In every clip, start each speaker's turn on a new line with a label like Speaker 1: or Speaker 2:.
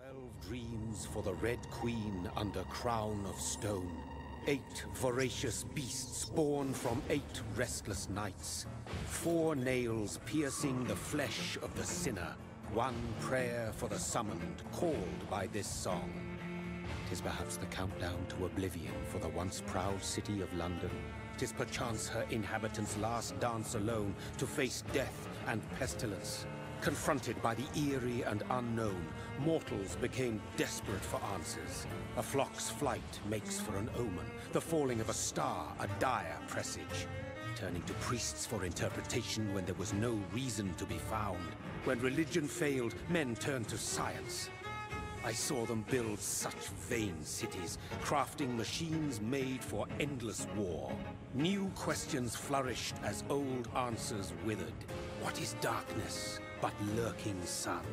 Speaker 1: 12 dreams for the Red Queen under crown of stone. 8 voracious beasts born from 8 restless nights. 4 nails piercing the flesh of the sinner. 1 prayer for the summoned, called by this song. 'Tis perhaps the countdown to oblivion for the once proud city of London. 'Tis perchance her inhabitants' last dance alone to face death and pestilence. Confronted by the eerie and unknown, mortals became desperate for answers. A flock's flight makes for an omen, the falling of a star a dire presage. Turning to priests for interpretation when there was no reason to be found. When religion failed, men turned to science. I saw them build such vain cities, crafting machines made for endless war. New questions flourished as old answers withered. What is darkness but lurking sun?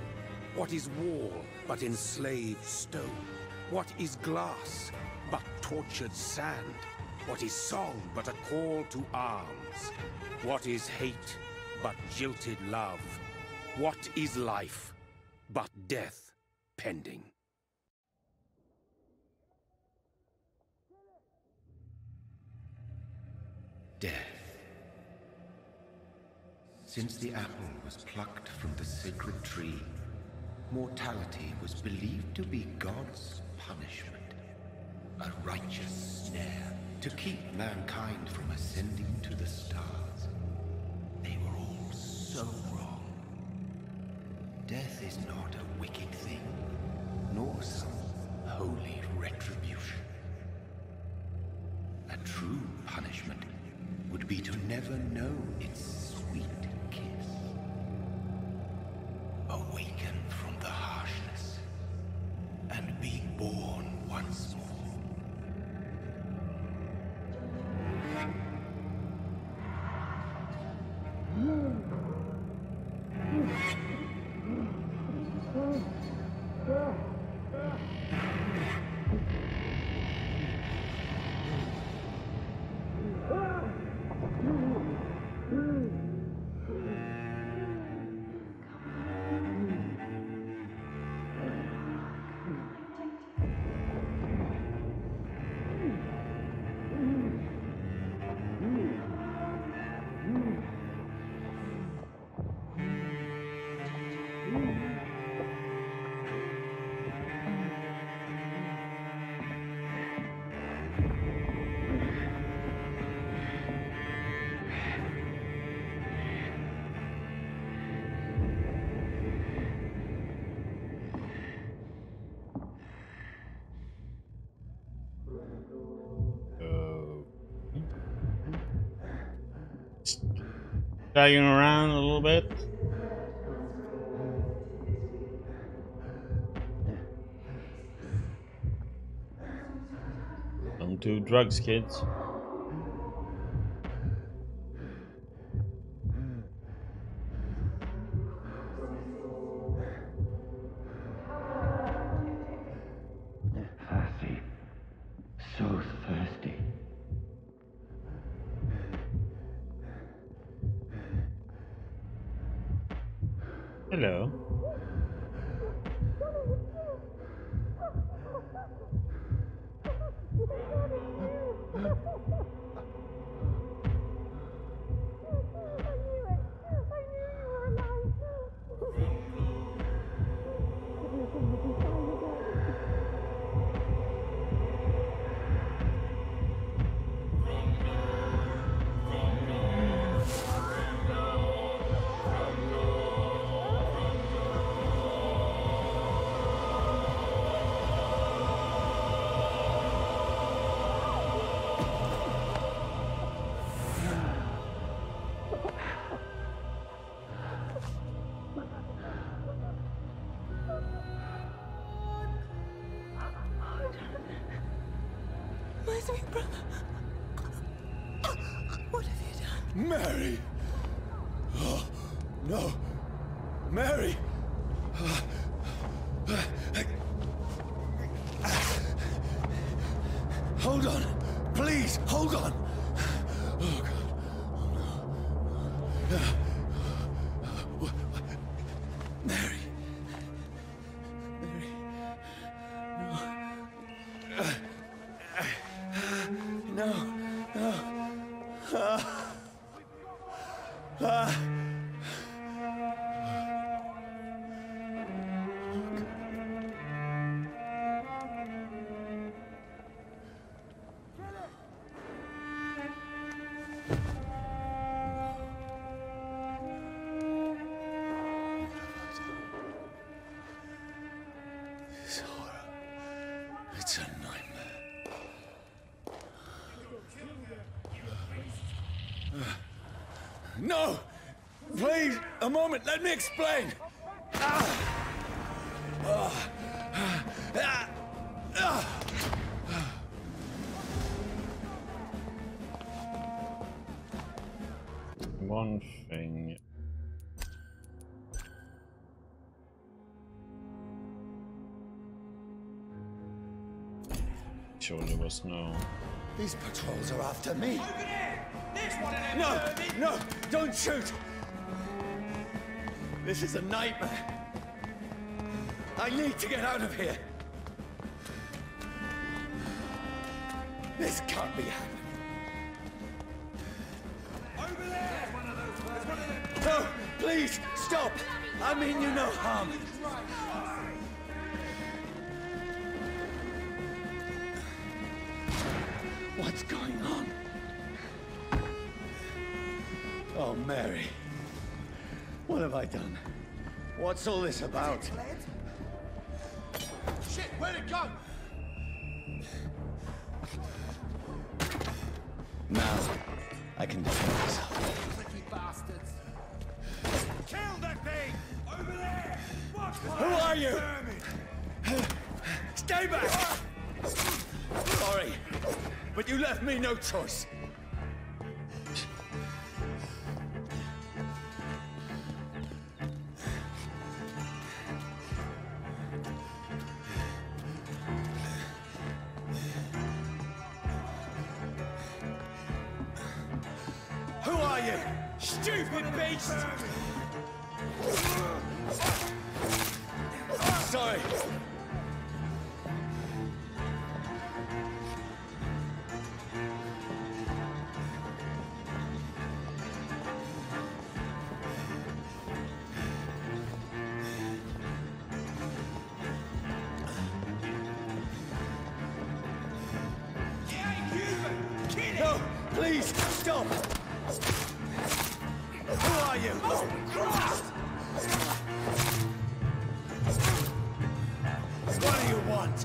Speaker 1: What is wall but enslaved stone? What is glass but tortured sand? What is song but a call to arms? What is hate but jilted love? What is life but death pending?
Speaker 2: Death. Since the apple was plucked from the sacred tree, mortality was believed to be God's punishment, a righteous snare to keep mankind from ascending to the stars. They were all so wrong. Death is not a wicked thing, nor some holy retribution. A true punishment would be to never know its sweet kiss. Awaken from the harshness and be born once more.
Speaker 3: Dragging around a little bit. Don't do drugs, kids.
Speaker 2: Thirsty. So thirsty.
Speaker 3: Hello.
Speaker 4: My sweet brother. What have you done?
Speaker 5: Mary! Oh, no. Mary! Hold on. Please, hold on. Oh, God. Oh, no. Mary. Mary. No! Please, a moment, let me explain!
Speaker 3: One thing. Sure, there was no.
Speaker 5: These patrols are after me. Over there! There's one of them. No! No! Don't shoot! This is a nightmare. I need to get out of here. This can't be happening. Over there! There's one of them. No! Please, stop! I mean you no harm. What's going on? Oh, Mary. What have I done? What's all this about? Shit, where'd it go? Now, I can defend myself. Tricky bastards. Kill that thing! Over there! Who are you? Stay back! Sorry, but you left me no choice. Who are you? Stupid beast! Sorry. No, please, stop! Who are you? Oh, Christ! What do you want?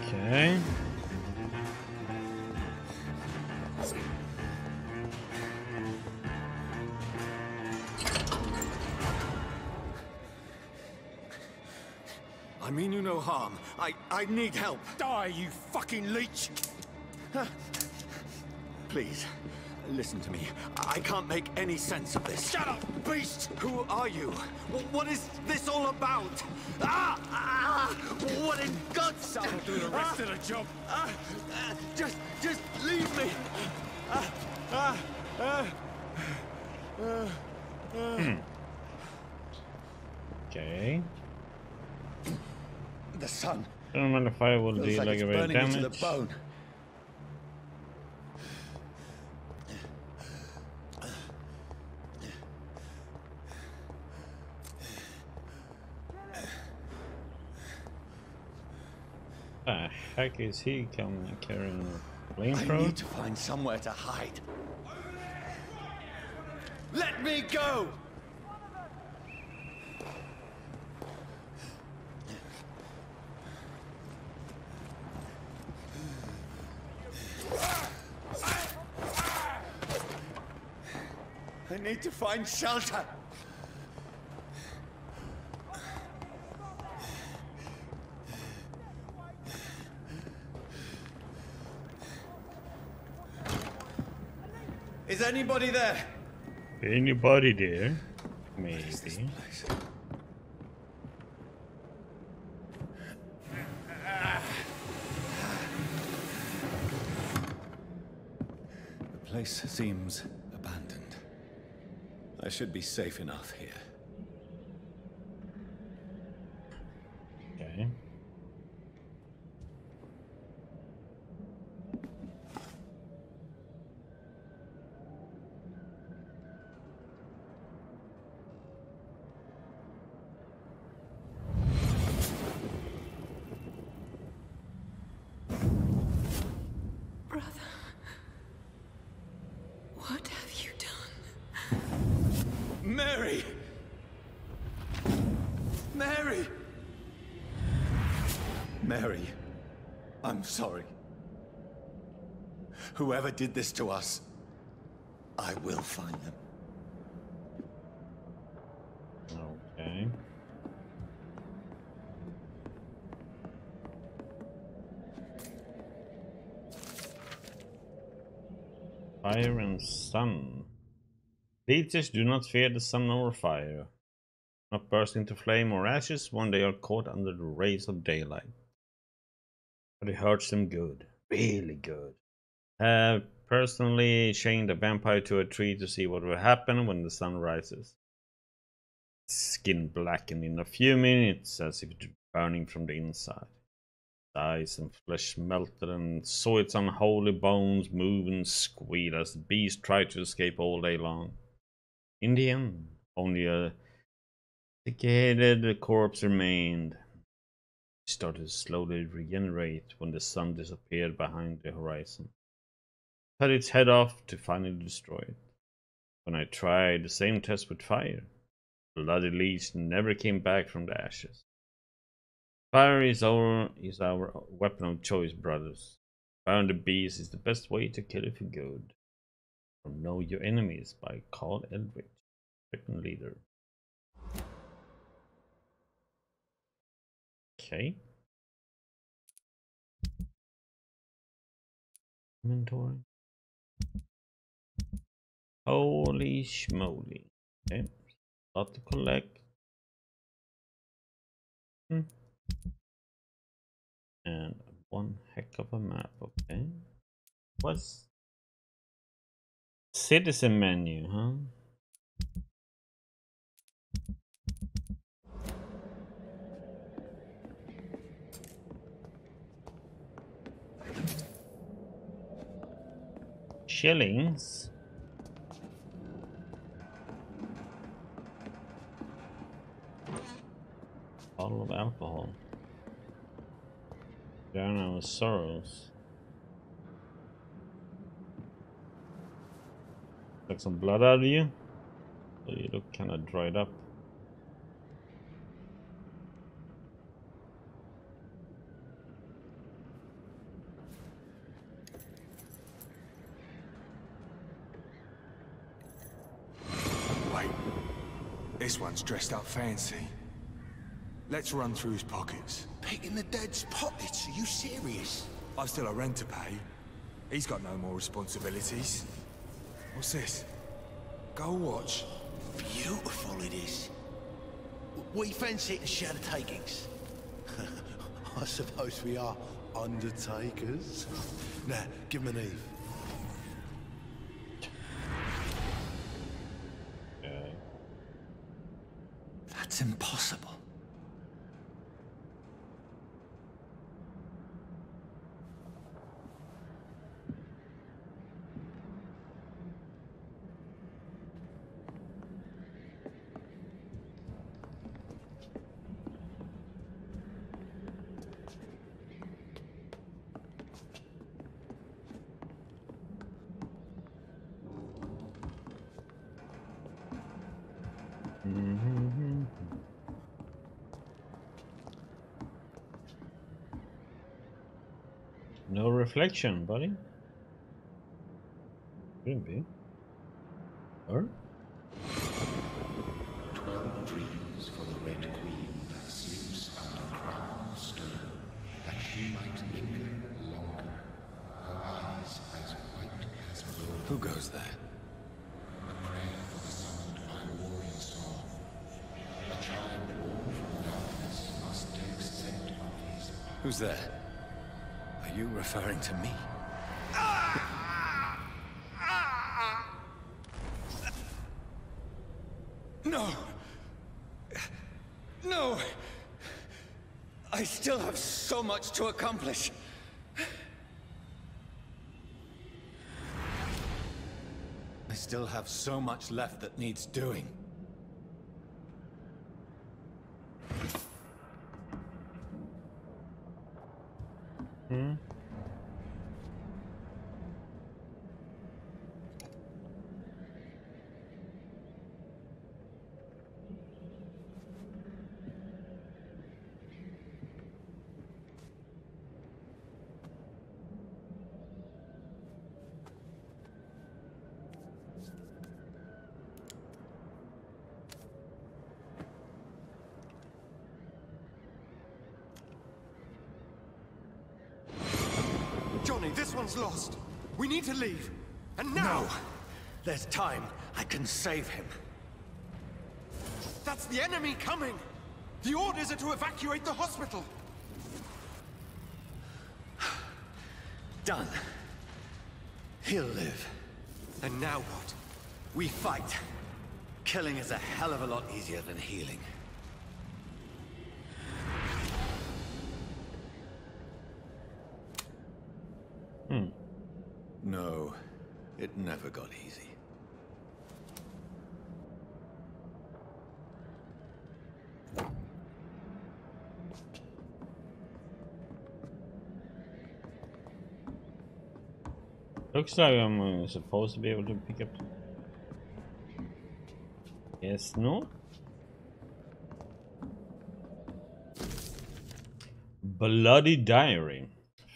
Speaker 3: Okay.
Speaker 5: I mean you no harm. I need help. Die, you fucking leech! Please, listen to me. I can't make any sense of this. Shut up, beast! Who are you? What is this all about? What in God's name? I'll do the rest of the job. Just leave me.
Speaker 3: Okay.
Speaker 5: The sun.
Speaker 3: Don't remember if I will
Speaker 5: Feels
Speaker 3: do
Speaker 5: like
Speaker 3: like
Speaker 5: it's
Speaker 3: a bit of
Speaker 5: burning me to the
Speaker 3: damage.
Speaker 5: bone.
Speaker 3: The heck is he coming carrying a
Speaker 5: I
Speaker 3: flamethrower?
Speaker 5: need to find somewhere to hide. Let me go! I need to find shelter. Is anybody there?
Speaker 3: Anybody there? Maybe.
Speaker 5: The place seems abandoned. I should be safe enough here.
Speaker 3: Okay.
Speaker 4: Brother, what have you done?
Speaker 5: Mary! Mary, I'm sorry. Whoever did this to us, I will find them.
Speaker 3: Okay. Fire and sun. Leeches do not fear the sun or fire. Not burst into flame or ashes when they are caught under the rays of daylight. But it hurts them good. Really good. Have personally chained a vampire to a tree to see what will happen when the sun rises. Skin blackened in a few minutes as if it were burning from the inside. Eyes and flesh melted and saw its unholy bones move and squeal as the beast tried to escape all day long. In the end, only a decayed corpse remained. It started to slowly regenerate when the sun disappeared behind the horizon. Cut its head off to finally destroy it. When I tried the same test with fire, the bloody leech never came back from the ashes. Fire is our weapon of choice, brothers. Burn the beast is the best way to kill it for good. From Know Your Enemies by Carl Eldridge, second leader. Okay. Inventory. Holy schmoly. Okay. Lot to collect. And one heck of a map, okay. What's citizen menu, huh? Shillings. Bottle of alcohol. Drown our sorrows. Like some blood out of you? So you look kind of dried up.
Speaker 6: Wait, this one's dressed up fancy. Let's run through his pockets.
Speaker 2: Picking the dead's pockets? Are you serious?
Speaker 6: I've still a rent to pay. He's got no more responsibilities. What's this? Gold watch.
Speaker 2: Beautiful it is. We fancy it and share the takings. I suppose we are undertakers. Now, give him an Eve.
Speaker 3: Okay.
Speaker 2: That's impossible.
Speaker 3: No reflection, buddy. Couldn't be. Or?
Speaker 2: 12 dreams for the Red Queen that sleeps under crown of stone, that she might linger longer, her eyes as white as wool.
Speaker 5: Who goes there?
Speaker 2: A prayer for the summoned by warrior song. A child born from darkness must take scent of his heart.
Speaker 5: Who's there? Are you referring to me? No! No! I still have so much to accomplish. I still have so much left that needs doing. Johnny, this one's lost. We need to leave. And now!
Speaker 7: No. There's time. I can save him.
Speaker 5: That's the enemy coming! The orders are to evacuate the hospital!
Speaker 7: Done. He'll live.
Speaker 5: And now what?
Speaker 7: We fight. Killing is a hell of a lot easier than healing. No, it never got easy.
Speaker 3: Looks like I'm supposed to be able to pick up. Yes, no? Bloody Diary.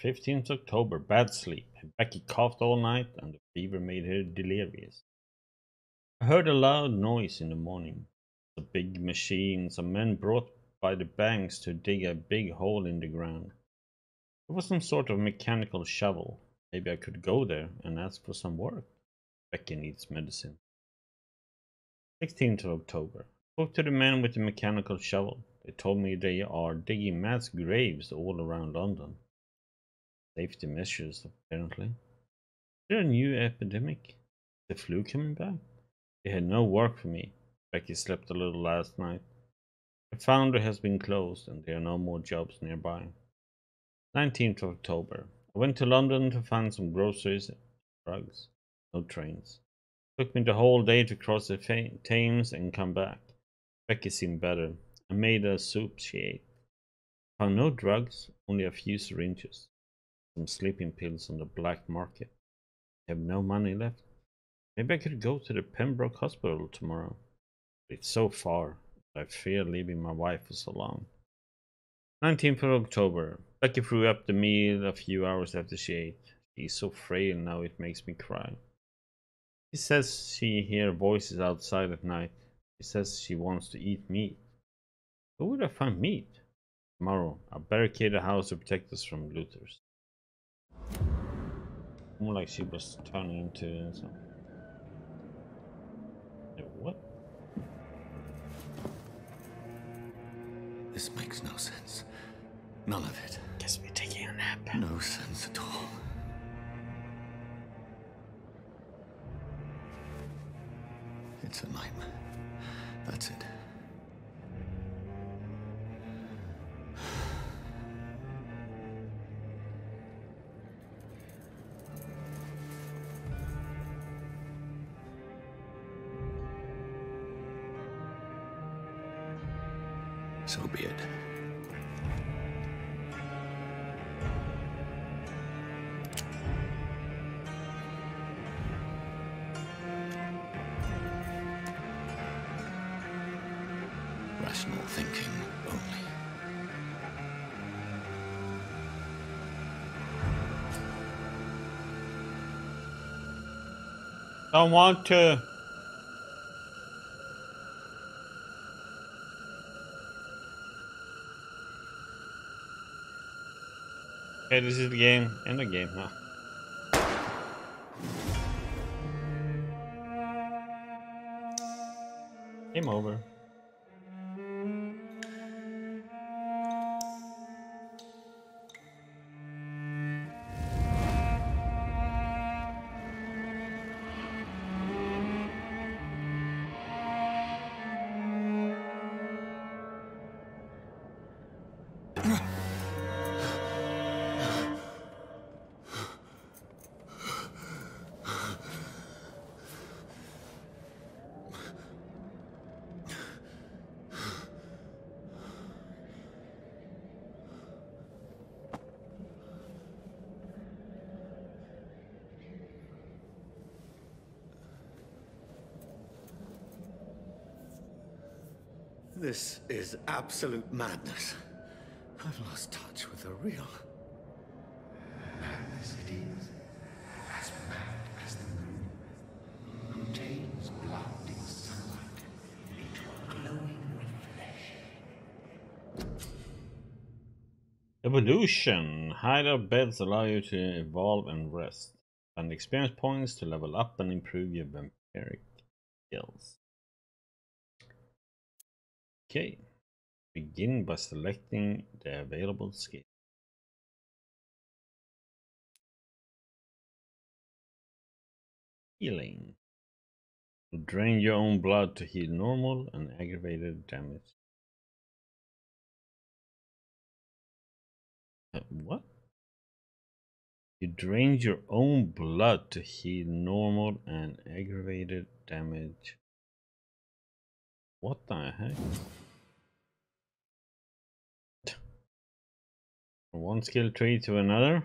Speaker 3: 15th October. Bad sleep. Becky coughed all night and the fever made her delirious. I heard a loud noise in the morning. A big machine, some men brought by the banks to dig a big hole in the ground. It was some sort of mechanical shovel. Maybe I could go there and ask for some work. Becky needs medicine. 16th of October. Spoke to the men with the mechanical shovel. They told me they are digging mass graves all around London. Safety measures, apparently. Is there a new epidemic? The flu coming back? They had no work for me. Becky slept a little last night. The foundry has been closed and there are no more jobs nearby. 19th of October. I went to London to find some groceries and drugs. No trains. Took me the whole day to cross the Thames and come back. Becky seemed better. I made a soup she ate. Found no drugs, only a few syringes. Some sleeping pills on the black market. I have no money left. Maybe I could go to the Pembroke Hospital tomorrow. But it's so far. I fear leaving my wife for so long. 19th of October. Becky threw up the meal a few hours after she ate. She's so frail now it makes me cry. She says she hears voices outside at night. She says she wants to eat meat. Where would I find meat? Tomorrow, I'll barricade the house to protect us from looters. More like she was turning into some... What?
Speaker 7: This makes no sense. None of it.
Speaker 3: Guess we're taking a nap.
Speaker 7: No sense at all. It's a nightmare. That's it. So be it. Rational thinking only.
Speaker 3: Don't want to. Okay, this is the game. End of game, huh? Game over.
Speaker 7: This is absolute madness. I've lost touch with the real.
Speaker 2: Madness it is, as mad as the moon, who tames blinding sunlight into a glowing reflection.
Speaker 3: Evolution. Hideout beds allow you to evolve and rest. And experience points to level up and improve your vampiric skills. Okay. Begin by selecting the available skill. Healing. Drain your own blood to heal normal and aggravated damage. What? You drain your own blood to heal normal and aggravated damage. What the heck? From one skill tree to another?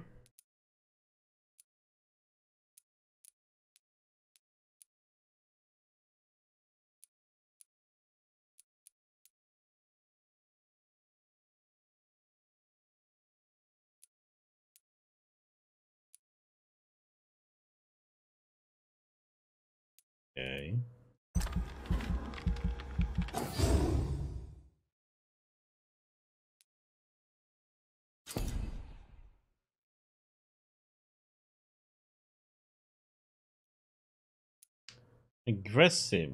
Speaker 3: Okay. Aggressive.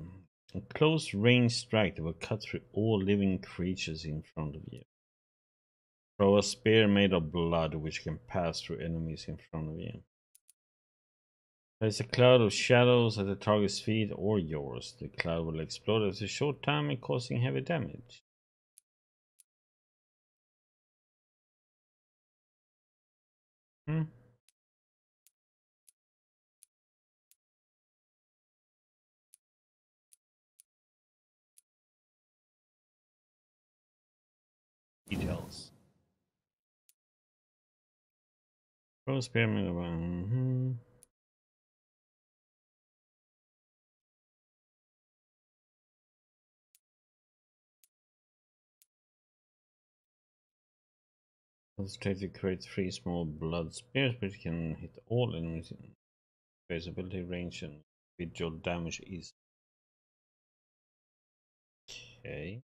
Speaker 3: A close range strike that will cut through all living creatures in front of you. Throw a spear made of blood which can pass through enemies in front of you. Place a cloud of shadows at the target's feet or yours. The cloud will explode after a short time and causing heavy damage. Details. Throw a spear made of Concentrated creates 3 small blood spears, which can hit all enemies in space ability range and individual damage is. Okay.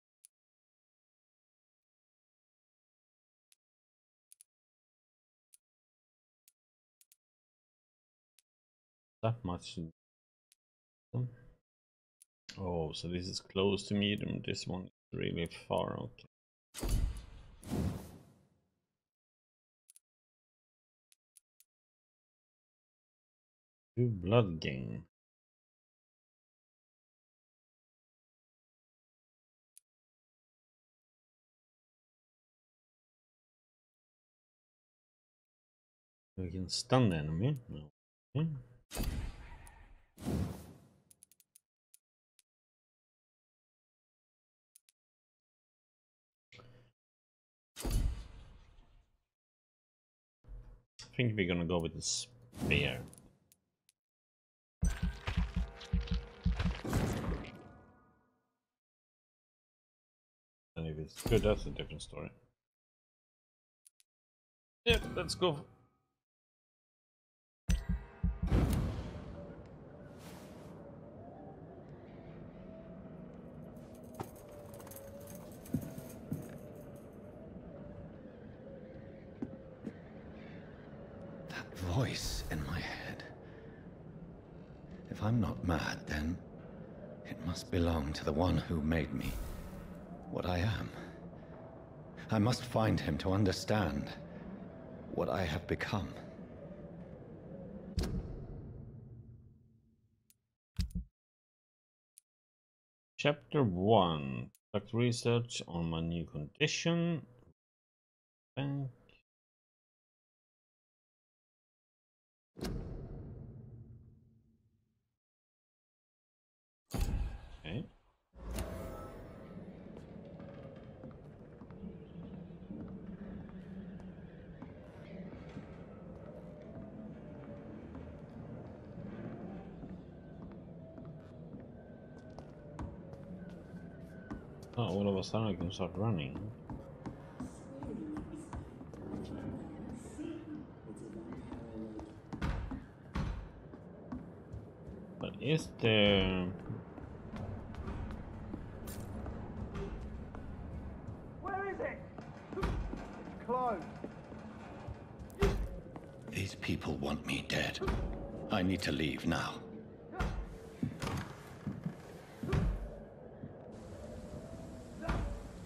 Speaker 3: That much. Oh, so this is close to medium. This one is really far. Okay. Do blood gain. We can stun the enemy. No. Okay. I think we're gonna go with the spear. And if it's good, that's a different story. Yeah, let's go.
Speaker 7: That voice in my head. If I'm not mad, then it must belong to the one who made me what I am. I must find him to understand what I have become.
Speaker 3: Chapter 1. Conduct research on my new condition. Bank. Okay. Oh, all of a sudden I can start running. But is there...
Speaker 8: Where is it? It's closed.
Speaker 7: people want me dead. I need to leave now.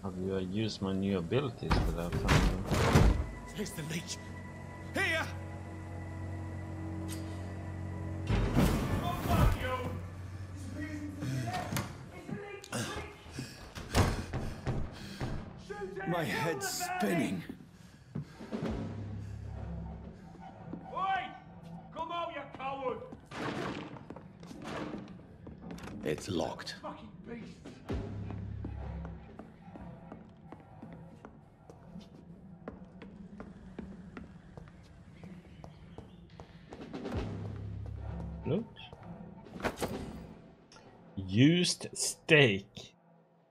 Speaker 3: How do I use my new abilities without finding them?
Speaker 6: Here's the leech. Here!
Speaker 5: My head's spinning.
Speaker 6: Oi! Come out, you coward!
Speaker 7: It's locked.
Speaker 6: Fucking beast!
Speaker 3: Loot. Used steak.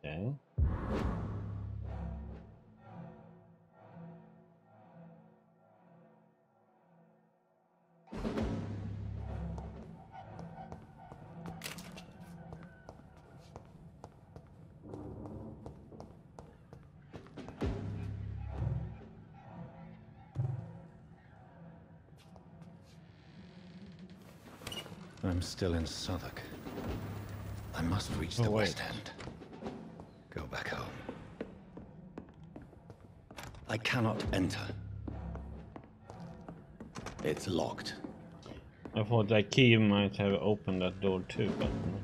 Speaker 3: Okay.
Speaker 7: I'm still in Southwark. I must reach the West End. Go back home. I cannot enter. It's locked.
Speaker 3: I thought that key might have opened that door too, but no.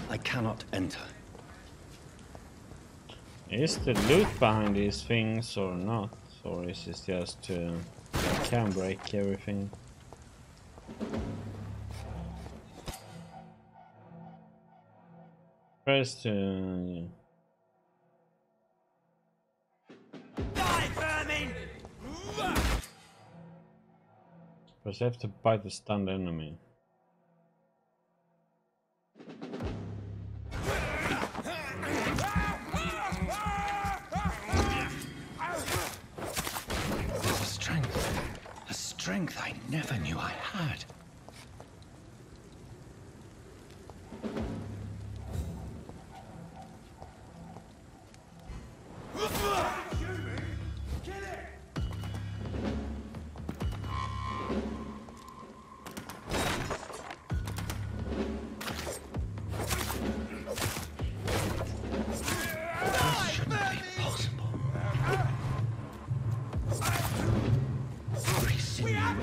Speaker 7: I cannot enter.
Speaker 3: Is the loot behind these things or not? Or is it just I can break everything? First
Speaker 6: Die, vermin!
Speaker 3: Press F to bite the stunned enemy.
Speaker 7: A strength I never knew I had.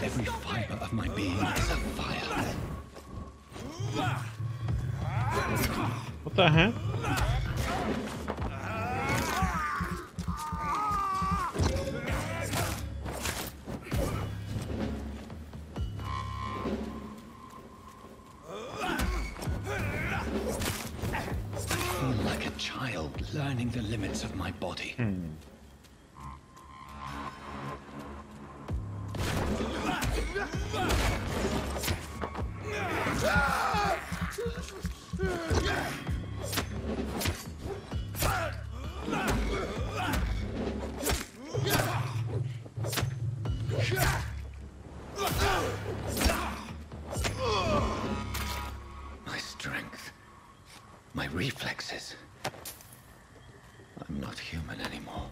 Speaker 7: Every fiber of my being is afire.
Speaker 3: What the heck?
Speaker 7: I feel like a child learning the limits of my body. My strength, my reflexes. I'm not human anymore.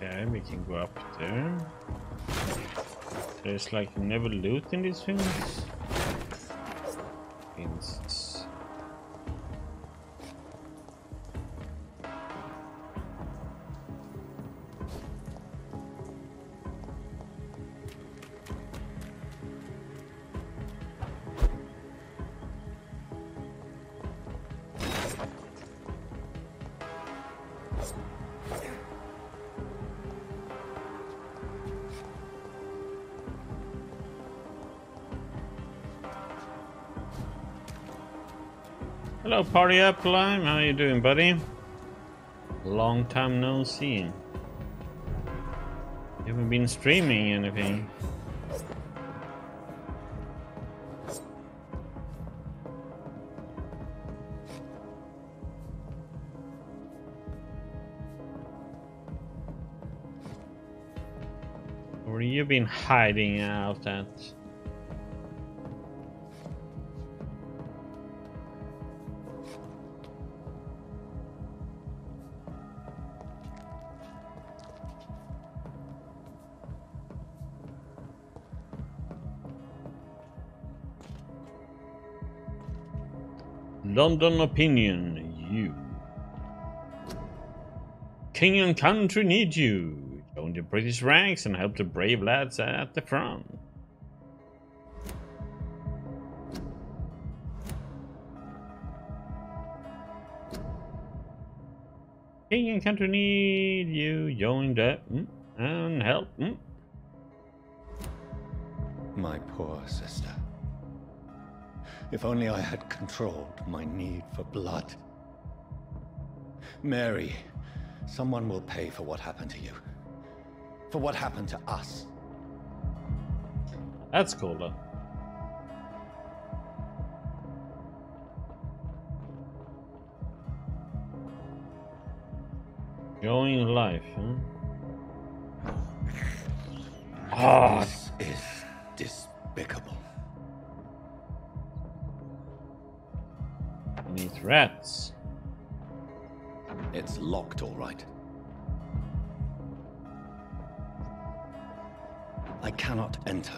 Speaker 3: Okay, we can go up there. There's like never loot in these things. Hello, Party Up Lime. How you doing, buddy? Long time no see. You haven't been streaming anything. Or you been hiding out at? London opinion, you. King and country need you. Join the British ranks and help the brave lads at the front. King and country need you. Join the and help.
Speaker 7: My poor sister. If only I had controlled my need for blood. Mary, someone will pay for what happened to you. For what happened to us.
Speaker 3: That's cool though. Going life, huh? Ah,
Speaker 7: This is despicable.
Speaker 3: need rats.
Speaker 7: It's locked, all right. I cannot enter.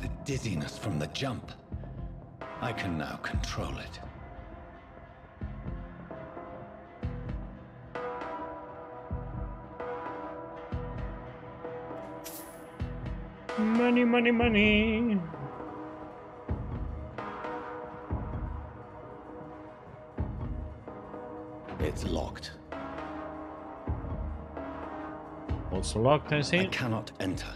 Speaker 7: The dizziness from the jump. I can now control it.
Speaker 3: Money, money, money.
Speaker 7: It's locked.
Speaker 3: Also locked, I see.
Speaker 7: I cannot enter.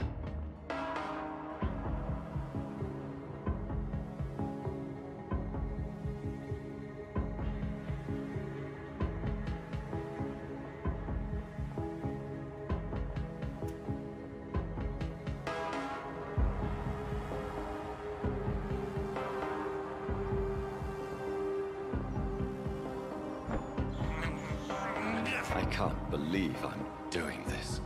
Speaker 7: I can't believe I'm doing this.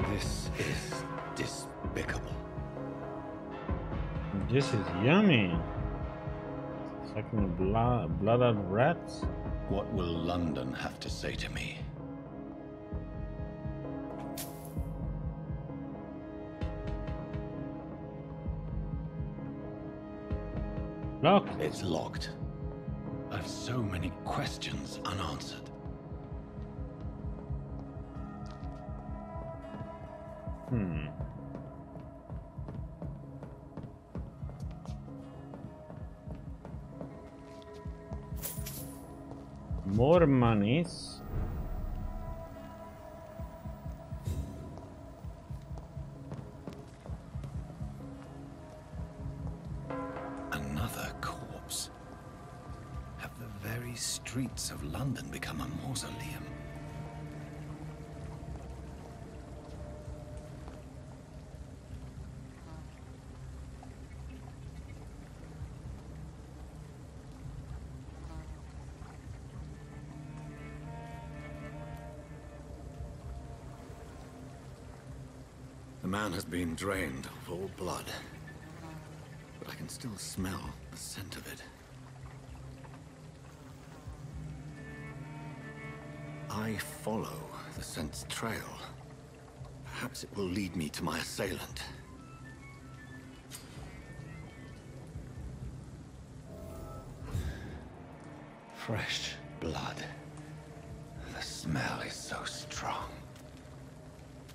Speaker 7: This is despicable.
Speaker 3: This is yummy. Sucking blood out of rats.
Speaker 7: What will London have to say to me?
Speaker 3: Locked.
Speaker 7: It's locked. I've so many questions unanswered.
Speaker 3: More monies.
Speaker 7: Another corpse. Have the very streets of London become a mausoleum? The man has been drained of all blood, but I can still smell the scent of it. I follow the scent's trail. Perhaps it will lead me to my assailant. Fresh blood. The smell is so strong.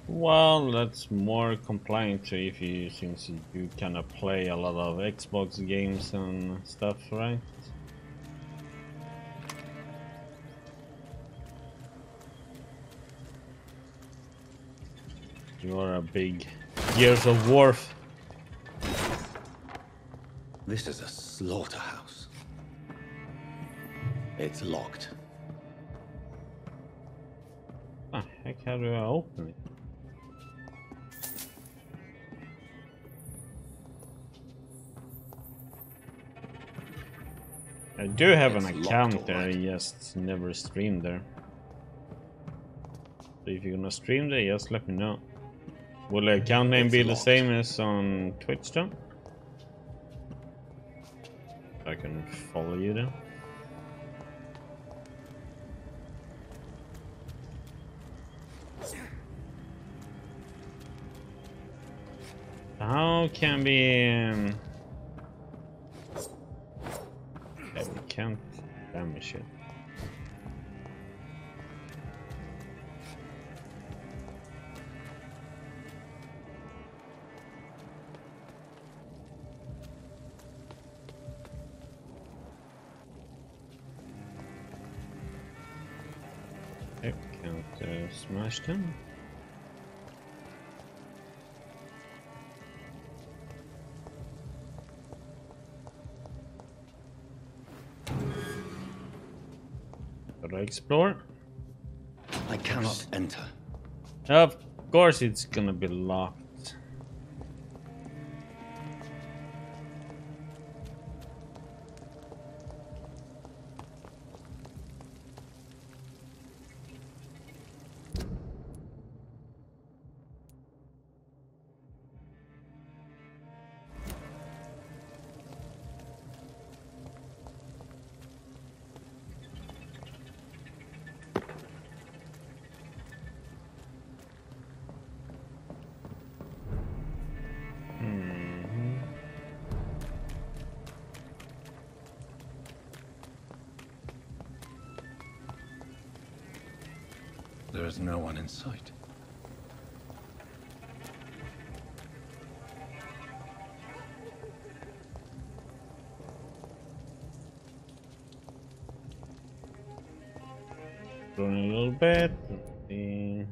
Speaker 3: Well, that's more compliant to if you, since you kind of play a lot of Xbox games and stuff, right? You are a big Gears of War.
Speaker 7: This is a slaughterhouse. It's locked.
Speaker 3: Ah, heck, how do I open it? I do have an account there, I just never streamed there. So if you're gonna stream there, just let me know. Will the account name be the same as on Twitch though? I can follow you then. How can we... we can't damage it. Okay, can't smash them. Gotta explore.
Speaker 7: I cannot enter.
Speaker 3: Of course it's gonna be locked.
Speaker 7: There is no one in sight.
Speaker 3: Run a little bit. You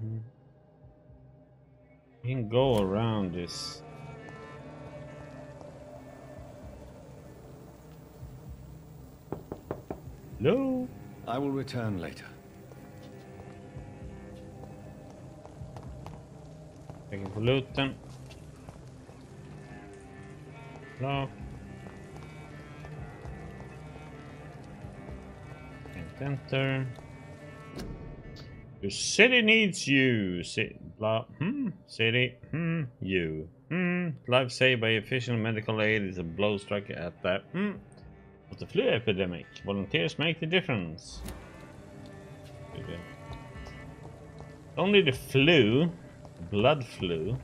Speaker 3: can go around this. Hello?
Speaker 7: I will return later.
Speaker 3: Checking for loot then. Lock. Can't enter. Your city needs you. Blah. City. You. Life saved by official medical aid is a blow struck at that. Of the flu epidemic. Volunteers make the difference. Okay. Only the flu. Blood flu.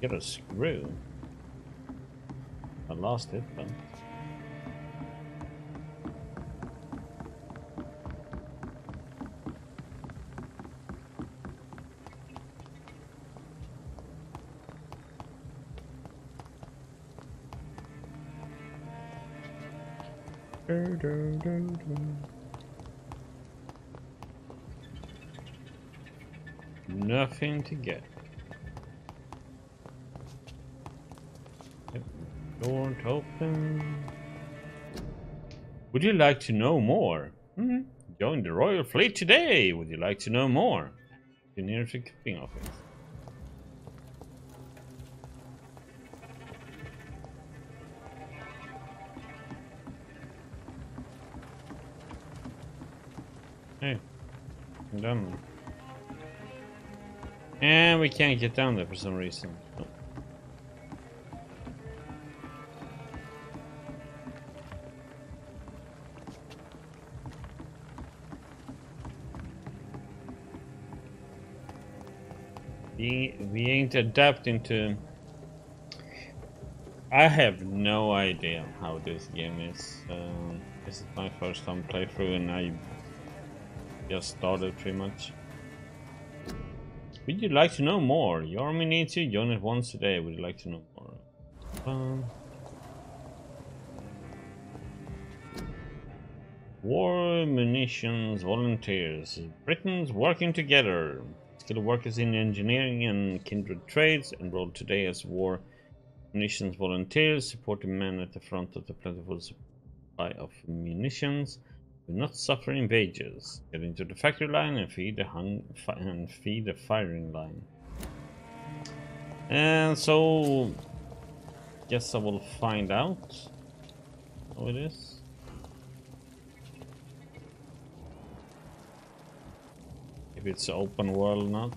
Speaker 3: Get a screw. I lost it, but nothing to get. Door to open. Would you like to know more? Join the Royal Fleet today. Would you like to know more? The nearest equipping office. Hey, I'm done. And we can't get down there for some reason. Oh. We ain't adapting to... I have no idea how this game is. This is my first time playthrough and I just started pretty much. Would you like to know more? Your army needs you. Join it once a day. Would you like to know more? War munitions volunteers. Britons working together. Skilled workers in engineering and kindred trades enrolled today as war munitions volunteers, supporting men at the front of the plentiful supply of munitions. Do not suffer in wages. Get into the factory line and feed the firing line. And so, guess I will find out how it is. If it's open world or not.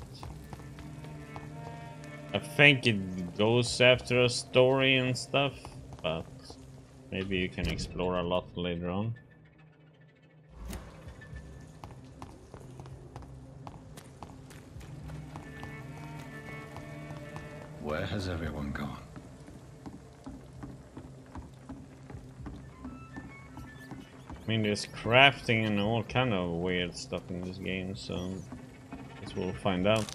Speaker 3: I think it goes after a story and stuff, but maybe you can explore a lot later on.
Speaker 7: Where has everyone gone?
Speaker 3: I mean, there's crafting and all kind of weird stuff in this game, so I guess we'll find out.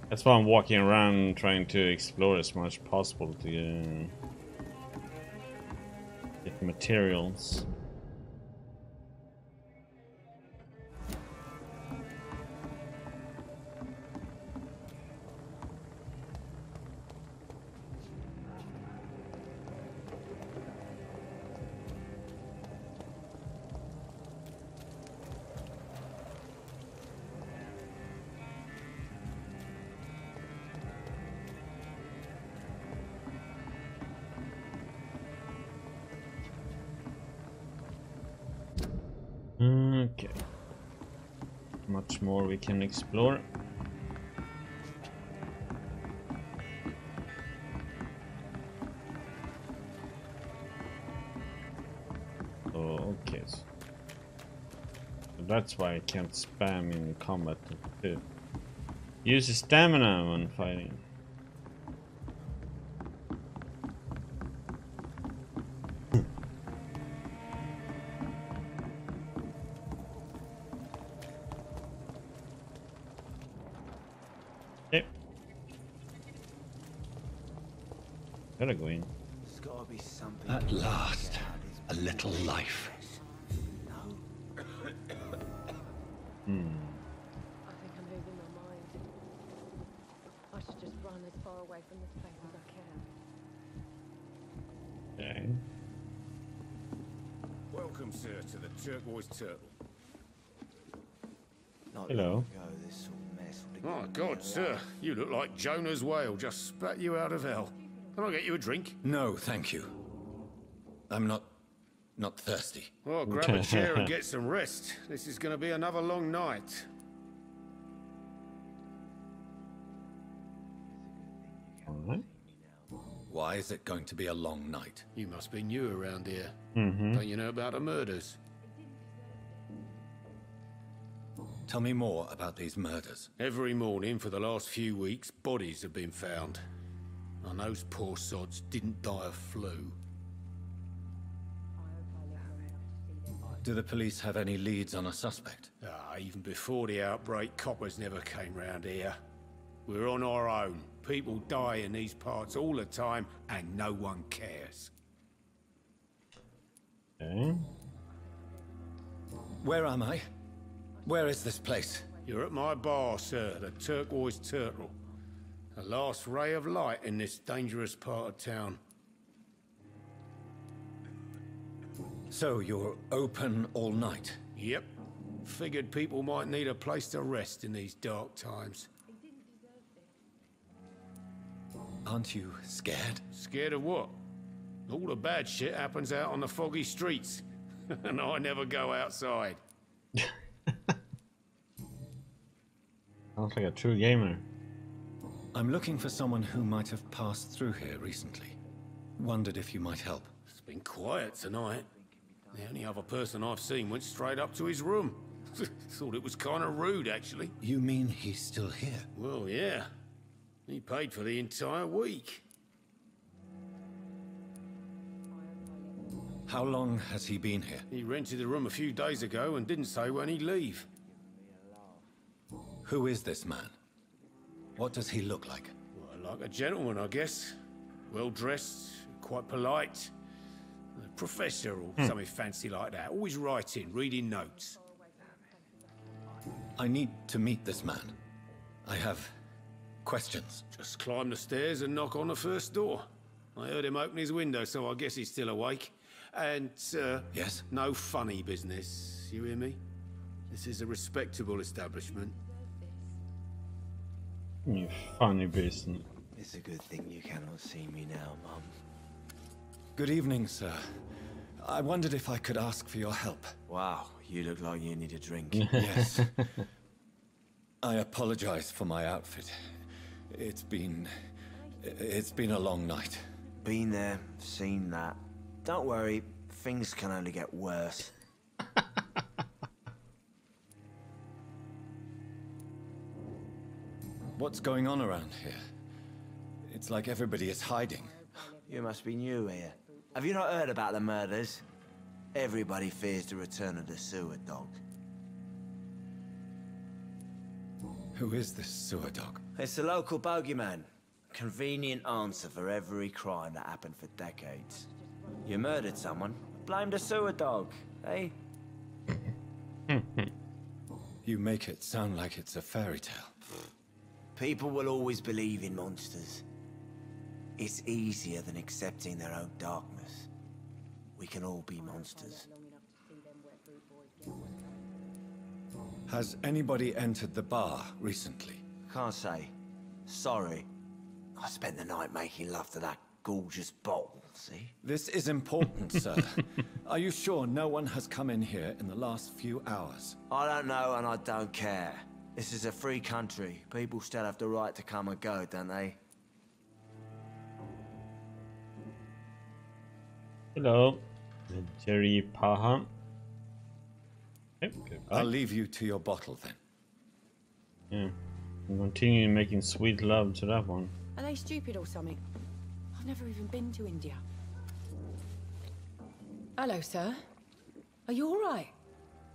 Speaker 3: That's why I'm walking around trying to explore as much as possible to get materials. Okay. Much more we can explore. Oh, okay. So that's why I can't spam in combat too. Use stamina when fighting. Gotta go in.
Speaker 5: There's gotta be something.
Speaker 7: At last, a little life.
Speaker 5: No.
Speaker 4: I think I'm losing my mind. I should just run as far away from this place as I can.
Speaker 3: Okay.
Speaker 1: Welcome, sir, to the Turquoise Turtle.
Speaker 5: Not
Speaker 3: Hello.
Speaker 5: long ago, this sort of mess would have
Speaker 1: My
Speaker 5: given me
Speaker 1: God,
Speaker 5: a
Speaker 1: sir,
Speaker 5: laugh.
Speaker 1: you look like Jonah's whale just spat you out of hell. Can I get you a drink?
Speaker 7: No, thank you. I'm not thirsty.
Speaker 1: Well, grab a chair and get some rest. This is going to be another long night.
Speaker 3: Alright.
Speaker 7: Why is it going to be a long night?
Speaker 1: You must be new around here. Don't you know about the murders?
Speaker 7: Tell me more about these murders.
Speaker 1: Every morning for the last few weeks, bodies have been found. And those poor sods didn't die of flu.
Speaker 7: Do the police have any leads on a suspect?
Speaker 1: Even before the outbreak, coppers never came round here. We're on our own. People die in these parts all the time, and no one cares.
Speaker 3: Okay.
Speaker 7: Where am I? Where is this place?
Speaker 1: You're at my bar, sir, the Turquoise Turtle. The last ray of light in this dangerous part of town.
Speaker 7: So you're open all night?
Speaker 1: Yep. Figured people might need a place to rest in these dark times.
Speaker 7: Aren't you scared?
Speaker 1: Scared of what? All the bad shit happens out on the foggy streets. And I never go outside.
Speaker 3: Sounds like a true gamer.
Speaker 7: I'm looking for someone who might have passed through here recently. Wondered if you might help.
Speaker 1: It's been quiet tonight. The only other person I've seen went straight up to his room. Thought it was kind of rude, actually.
Speaker 7: You mean he's still here?
Speaker 1: Well, yeah. He paid for the entire week.
Speaker 7: How long has he been here?
Speaker 1: He rented the room a few days ago and didn't say when he'd leave.
Speaker 7: Who is this man? What does he look like?
Speaker 1: Well, like a gentleman, I guess. Well dressed, quite polite. A professor or something fancy like that. Always writing, reading notes.
Speaker 7: I need to meet this man. I have questions.
Speaker 1: Just climb the stairs and knock on the first door. I heard him open his window, so I guess he's still awake. And,
Speaker 7: Yes?
Speaker 1: no funny business. You hear me? This is a respectable establishment.
Speaker 3: You funny business.
Speaker 5: It's a good thing you cannot see me now, Mum.
Speaker 7: Good evening, sir. I wondered if I could ask for your help.
Speaker 5: Wow, you look like you need a drink.
Speaker 7: Yes. I apologize for my outfit. It's been a long night.
Speaker 5: Been there, seen that. Don't worry, things can only get worse.
Speaker 7: What's going on around here? It's like everybody is hiding.
Speaker 5: You must be new here. Have you not heard about the murders? Everybody fears the return of the sewer dog.
Speaker 7: Who is this sewer dog?
Speaker 5: It's the local bogeyman. Convenient answer for every crime that happened for decades. You murdered someone, blame the sewer dog, eh?
Speaker 7: You make it sound like it's a fairy tale.
Speaker 5: People will always believe in monsters. It's easier than accepting their own darkness. We can all be monsters.
Speaker 7: Has anybody entered the bar recently?
Speaker 5: Can't say. Sorry. I spent the night making love to that gorgeous bottle, see?
Speaker 7: This is important, sir. Are you sure no one has come in here in the last few hours?
Speaker 5: I don't know and I don't care. This is a free country. People still have the right to come and go, don't they?
Speaker 3: Hello, Jerry Paha. Okay, goodbye.
Speaker 7: I'll leave you to your bottle then.
Speaker 3: Yeah, I'm continuing making sweet love to that one.
Speaker 4: Are they stupid or something? I've never even been to India. Hello, sir. Are you all right?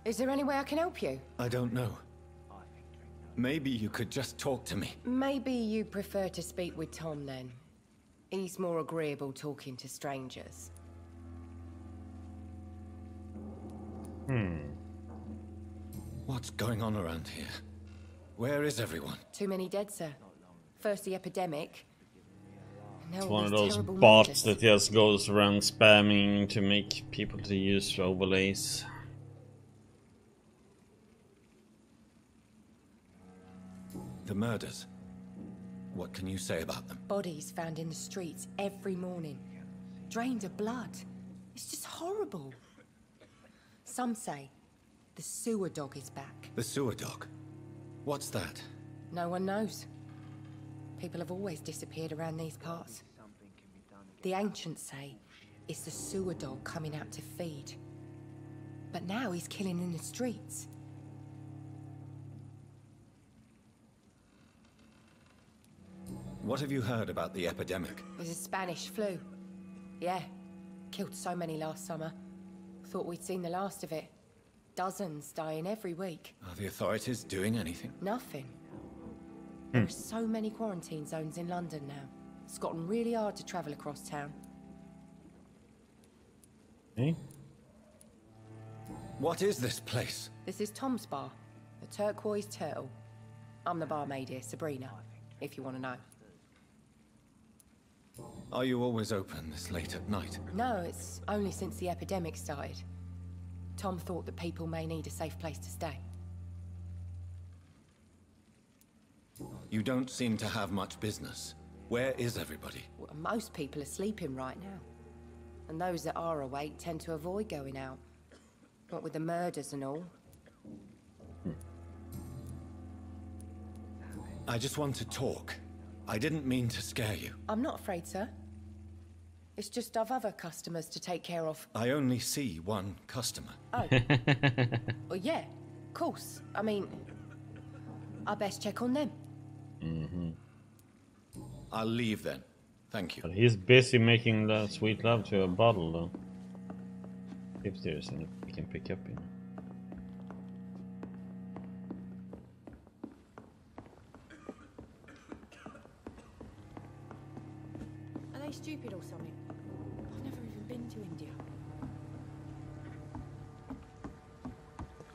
Speaker 4: Is there any way I can help you?
Speaker 7: I don't know. Maybe you could just talk to me.
Speaker 4: Maybe you prefer to speak with Tom then. He's more agreeable talking to strangers.
Speaker 7: What's going on around here? Where is everyone?
Speaker 4: Too many dead, sir. First the epidemic. Now
Speaker 3: It's
Speaker 4: all
Speaker 3: one of
Speaker 4: these
Speaker 3: those
Speaker 4: terrible
Speaker 3: bots
Speaker 4: murders.
Speaker 3: that just goes around spamming to make people to use overlays.
Speaker 7: The murders. What can you say about them?
Speaker 4: Bodies found in the streets every morning. Drained of blood. It's just horrible. Some say the sewer dog is back.
Speaker 7: The sewer dog. What's that?
Speaker 4: No one knows. People have always disappeared around these parts. The ancients say it's the sewer dog coming out to feed. But now he's killing in the streets.
Speaker 7: What have you heard about the epidemic?
Speaker 4: There's a Spanish flu. Yeah. Killed so many last summer. Thought we'd seen the last of it. Dozens dying every week.
Speaker 7: Are the authorities doing anything?
Speaker 4: Nothing. There are so many quarantine zones in London now. It's gotten really hard to travel across town.
Speaker 3: Okay.
Speaker 7: What is this place?
Speaker 4: This is Tom's bar, the Turquoise Turtle. I'm the barmaid here, Sabrina, if you want to know.
Speaker 7: Are you always open this late at night?
Speaker 4: No, it's only since the epidemic started. Tom thought that people may need a safe place to stay.
Speaker 7: You don't seem to have much business. Where is everybody?
Speaker 4: Well, most people are sleeping right now. And those that are awake tend to avoid going out. What with the murders and all.
Speaker 7: I just want to talk. I didn't mean to scare you.
Speaker 4: I'm not afraid, sir. It's just I've other customers to take care of.
Speaker 7: I only see one customer.
Speaker 4: Oh. Well, yeah, of course. I mean, I best check on them.
Speaker 7: I'll leave then. Thank you.
Speaker 3: But he's busy making the sweet love to a bottle, though. If there's any we can pick up in.
Speaker 4: Are they stupid or something? I've never even been to India.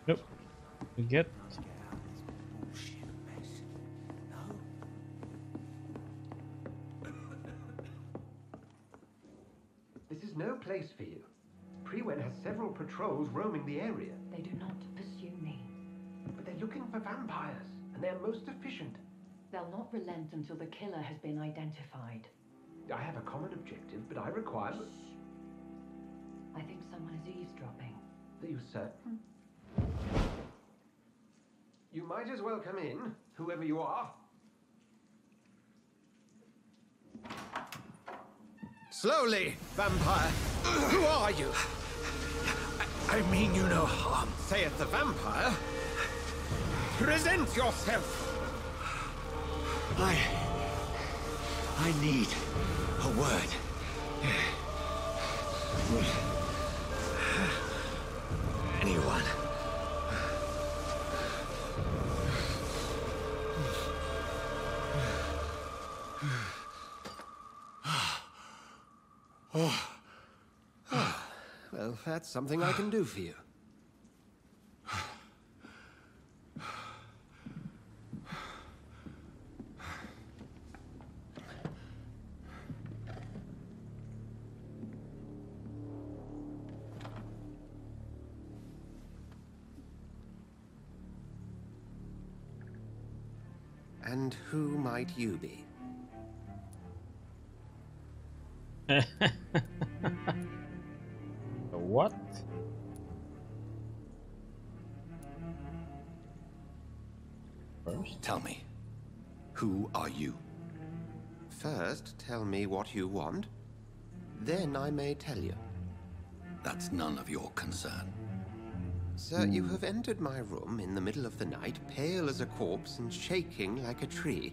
Speaker 3: Nope. We get.
Speaker 8: This is no place for you. Prewen has several patrols roaming the area.
Speaker 9: They do not pursue me.
Speaker 8: But they're looking for vampires, and they're most efficient.
Speaker 9: They'll not relent until the killer has been identified.
Speaker 8: I have a common objective, but I require...
Speaker 9: Shh. I think someone is eavesdropping.
Speaker 8: Are you certain? You might as well come in, whoever you are.
Speaker 1: Slowly, vampire! Who are you?
Speaker 2: I mean you no harm.
Speaker 1: Saith the vampire. Present yourself!
Speaker 2: I need a word. Anyone?
Speaker 8: Well, that's something I can do for you. And who might you be?
Speaker 3: What? First?
Speaker 7: Tell me, who are you?
Speaker 8: First, tell me what you want. Then I may tell you.
Speaker 7: That's none of your concern.
Speaker 8: Sir, you have entered my room in the middle of the night, pale as a corpse and shaking like a tree.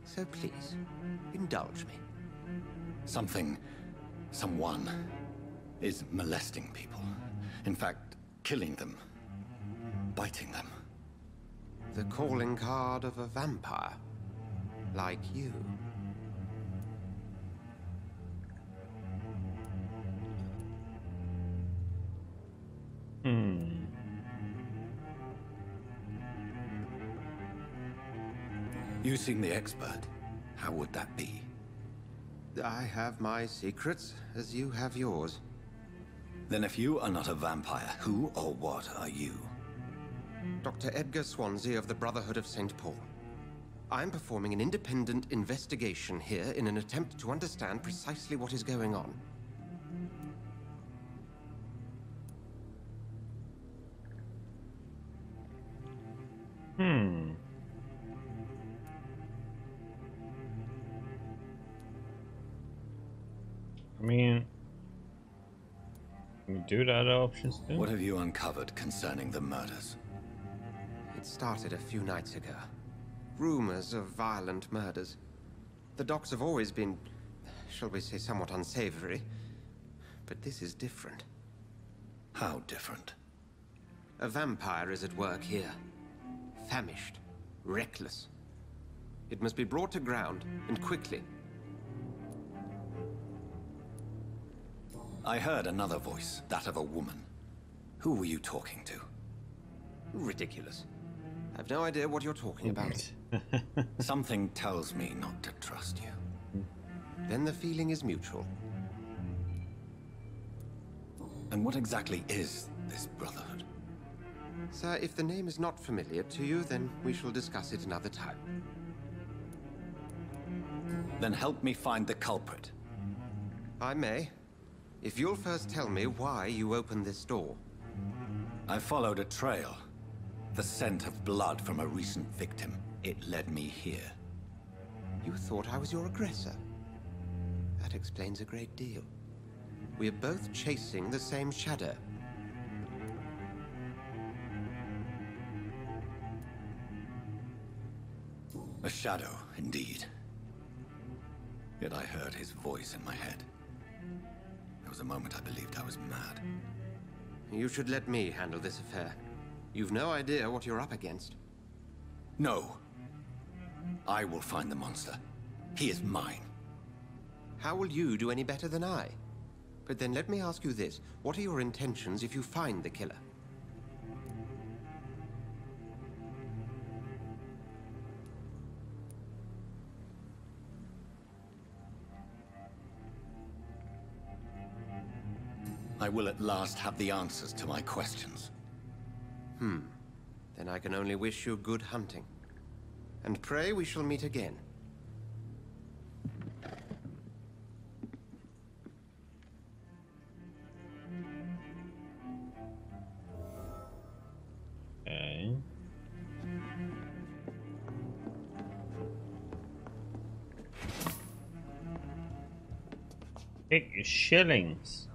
Speaker 8: So please, indulge me.
Speaker 7: Someone is molesting people. In fact, killing them. Biting them.
Speaker 8: The calling card of a vampire. Like you.
Speaker 7: You seem the expert. How would that be?
Speaker 8: I have my secrets, as you have yours.
Speaker 7: Then if you are not a vampire, who or what are you?
Speaker 8: Dr. Edgar Swansea of the Brotherhood of St. Paul. I'm performing an independent investigation here in an attempt to understand precisely what is going on.
Speaker 3: I mean, can we do the other options too?
Speaker 7: What have you uncovered concerning the murders?
Speaker 8: It started a few nights ago. Rumors of violent murders. The docks have always been, shall we say, somewhat unsavory. But this is different.
Speaker 7: How different?
Speaker 8: A vampire is at work here. Famished. Reckless. It must be brought to ground, and quickly.
Speaker 7: I heard another voice, that of a woman. Who were you talking to?
Speaker 8: Ridiculous. I've no idea what you're talking about.
Speaker 7: Something tells me not to trust you.
Speaker 8: Then the feeling is mutual.
Speaker 7: And what exactly is this Brotherhood?
Speaker 8: Sir, if the name is not familiar to you, then we shall discuss it another time.
Speaker 7: Then help me find the culprit.
Speaker 8: I may. If you'll first tell me why you opened this door.
Speaker 7: I followed a trail. The scent of blood from a recent victim. It led me here.
Speaker 8: You thought I was your aggressor. That explains a great deal. We are both chasing the same shadow.
Speaker 7: A shadow, indeed. Yet I heard his voice in my head. There was a moment I believed I was mad.
Speaker 8: You should let me handle this affair. You've no idea what you're up against.
Speaker 7: No. I will find the monster. He is mine.
Speaker 8: How will you do any better than I? But then let me ask you this. What are your intentions if you find the killer?
Speaker 7: I will at last have the answers to my questions.
Speaker 8: Then I can only wish you good hunting. And pray we shall meet again.
Speaker 3: Okay. Big shillings.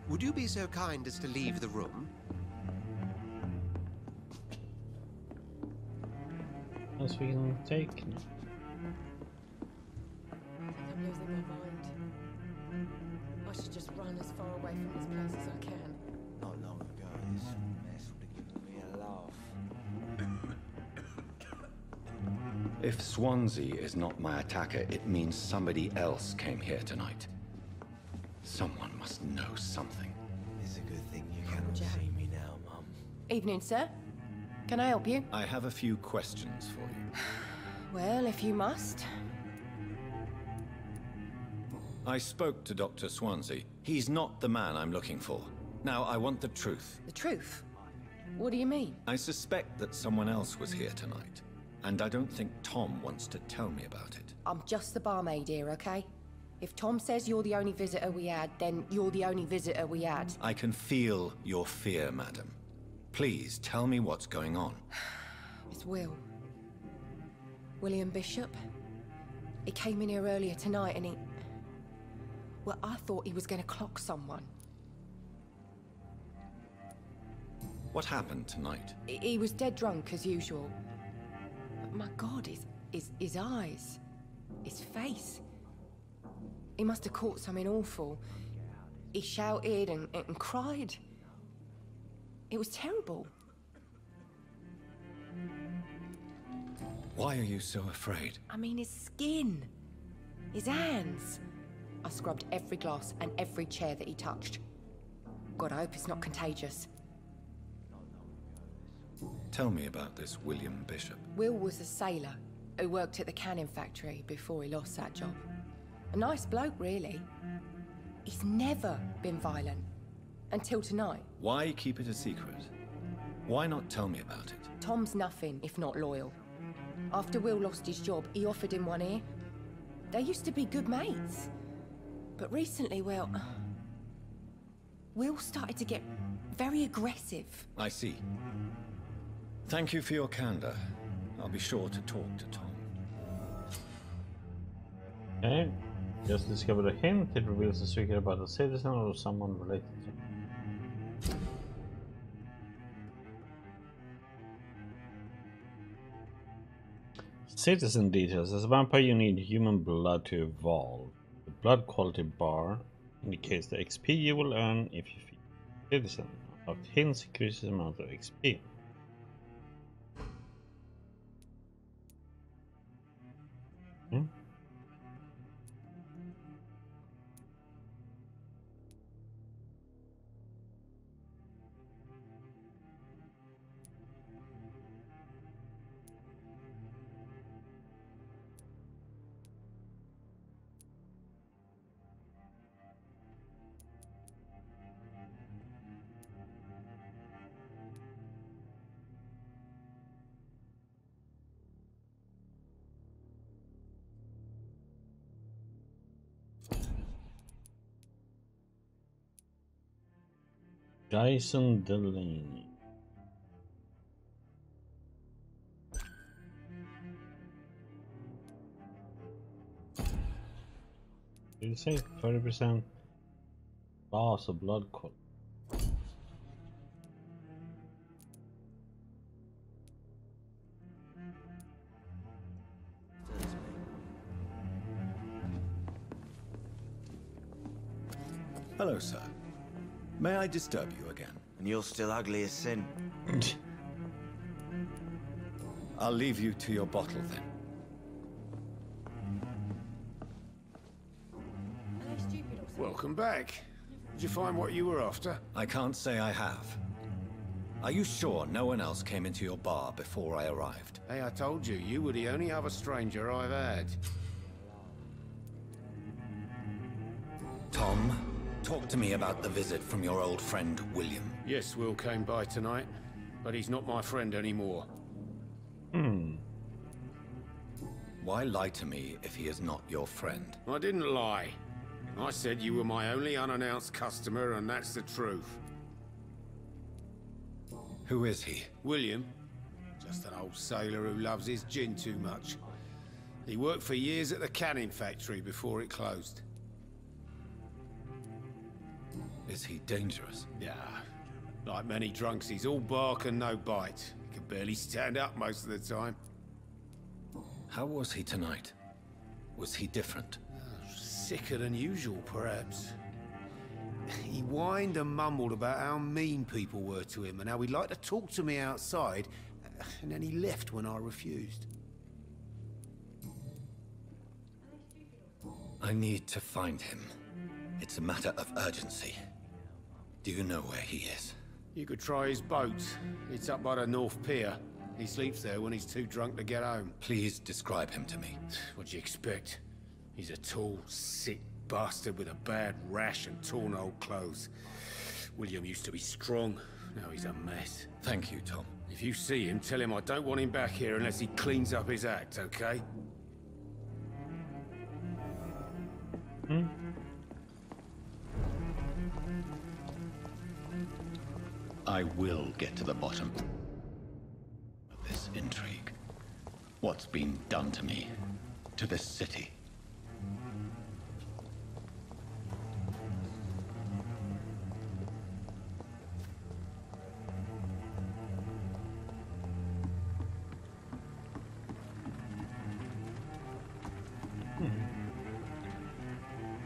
Speaker 8: Would you be so kind as to leave the room?
Speaker 3: As we can take.
Speaker 4: I think I'm losing my mind. I should just run as far away from this place as I can.
Speaker 5: Not long ago, this mess would have given me a laugh.
Speaker 7: If Swansea is not my attacker, it means somebody else came here tonight. Someone must know something.
Speaker 5: It's a good thing you cannot see me now, Mum.
Speaker 4: Evening, sir. Can I help you?
Speaker 7: I have a few questions for you.
Speaker 4: Well, if you must.
Speaker 7: I spoke to Dr. Swansea. He's not the man I'm looking for. Now, I want the truth.
Speaker 4: The truth? What do you mean?
Speaker 7: I suspect that someone else was here tonight, and I don't think Tom wants to tell me about it.
Speaker 4: I'm just the barmaid here, okay? If Tom says you're the only visitor we had, then you're the only visitor we had.
Speaker 7: I can feel your fear, madam. Please tell me what's going on.
Speaker 4: It's Will. William Bishop. He came in here earlier tonight and he... Well, I thought he was going to clock someone.
Speaker 7: What happened tonight?
Speaker 4: He was dead drunk, as usual. But my God, his eyes. His face. He must have caught something awful. He shouted and cried. It was terrible.
Speaker 7: Why are you so afraid?
Speaker 4: I mean, his skin. His hands. I scrubbed every glass and every chair that he touched. God, I hope it's not contagious.
Speaker 7: Tell me about this William Bishop.
Speaker 4: Will was a sailor who worked at the cannon factory before he lost that job. A nice bloke, really. He's never been violent. Until tonight.
Speaker 7: Why keep it a secret? Why not tell me about it?
Speaker 4: Tom's nothing if not loyal. After Will lost his job, he offered him one ear. They used to be good mates. But recently, well... Will started to get very aggressive.
Speaker 7: I see. Thank you for your candor. I'll be sure to talk to Tom.
Speaker 3: Okay. Just discovered a hint. It reveals a secret about a citizen or someone related to him. Citizen details. As a vampire, you need human blood to evolve. The blood quality bar indicates the XP you will earn if you feed a citizen. Unlocked hints increases the amount of XP. Dyson Delaney. Did you say 30% loss of blood quality?
Speaker 7: Hello, sir. May I disturb you again?
Speaker 5: And you're still ugly as sin.
Speaker 7: I'll leave you to your bottle then.
Speaker 6: Welcome back. Did you find what you were after?
Speaker 7: I can't say I have. Are you sure no one else came into your bar before I arrived?
Speaker 1: Hey, I told you, you were the only other stranger I've had.
Speaker 7: Tom, talk to me about the visit from your old friend, William.
Speaker 1: Yes, Will came by tonight, but he's not my friend anymore.
Speaker 7: Why lie to me if he is not your friend?
Speaker 1: I didn't lie. I said you were my only unannounced customer, and that's the truth.
Speaker 7: Who is he?
Speaker 1: William. Just an old sailor who loves his gin too much. He worked for years at the canning factory before it closed.
Speaker 7: Is he dangerous?
Speaker 1: Yeah. Like many drunks, he's all bark and no bite. He can barely stand up most of the time.
Speaker 7: How was he tonight? Was he different?
Speaker 1: Sicker than usual, perhaps. He whined and mumbled about how mean people were to him and how he'd like to talk to me outside, and then he left when I refused.
Speaker 7: I need to find him. It's a matter of urgency. Do you know where he is?
Speaker 1: You could try his boat. It's up by the North Pier. He sleeps there when he's too drunk to get home.
Speaker 7: Please describe him to me.
Speaker 1: What'd you expect? He's a tall, sick bastard with a bad rash and torn old clothes. William used to be strong. Now he's a mess.
Speaker 7: Thank you, Tom.
Speaker 1: If you see him, tell him I don't want him back here unless he cleans up his act, okay?
Speaker 7: I will get to the bottom of this intrigue. What's been done to me, to this city?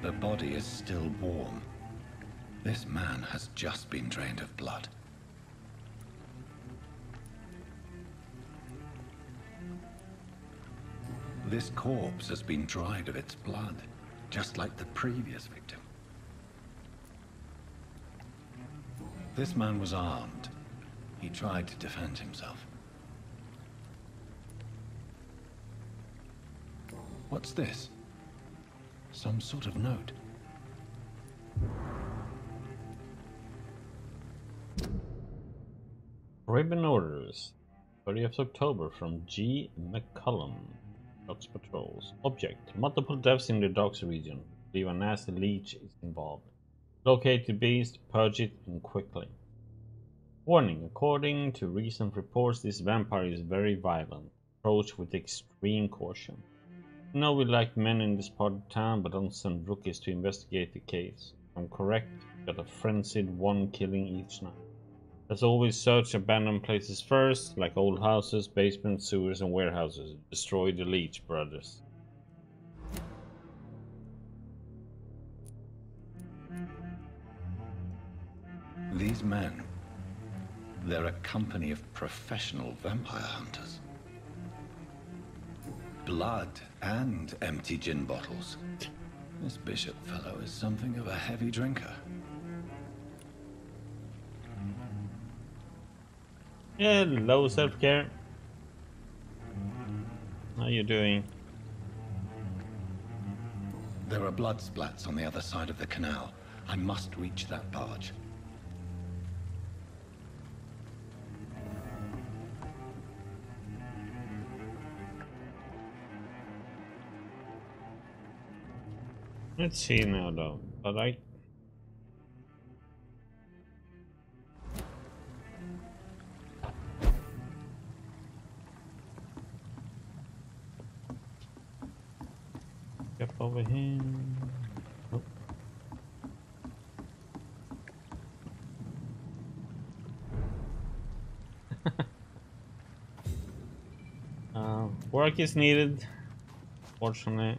Speaker 7: The body is still warm. This man has just been drained of blood. This corpse has been dried of its blood, just like the previous victim. This man was armed. He tried to defend himself. What's this? Some sort of note.
Speaker 3: Ribbon orders. 30th October from G. McCullum. Docks patrols. Object. Multiple deaths in the docks region. Believe a nasty leech is involved. Locate the beast, purge it, and quickly. Warning. According to recent reports, this vampire is very violent. Approach with extreme caution. I know we like men in this part of town, but don't send rookies to investigate the case. If I'm correct, got a frenzied one killing each night. As always, search abandoned places first, like old houses, basements, sewers, and warehouses. Destroy the leech, brothers.
Speaker 7: These men, they're a company of professional vampire hunters. Blood and empty gin bottles. This bishop fellow is something of a heavy drinker.
Speaker 3: Hello, self-care. How you doing?
Speaker 7: There are blood splats on the other side of the canal. I must reach that barge.
Speaker 3: Let's see now, though. But I... Get over here. Nope. Work is needed, fortunately.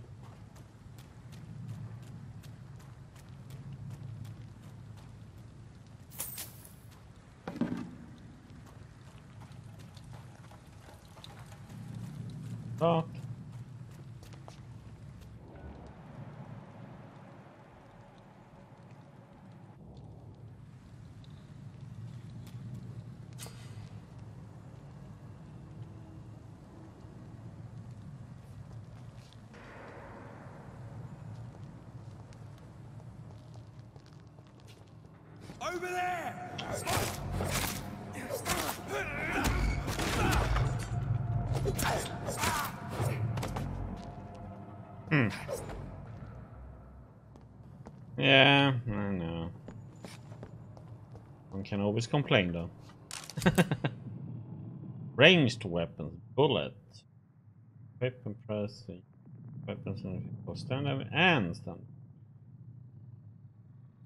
Speaker 3: Dock.
Speaker 6: Over there!
Speaker 3: Yeah, I know. One can always complain though. Ranged weapons, bullet, weapon press, weapons for stand up and stand.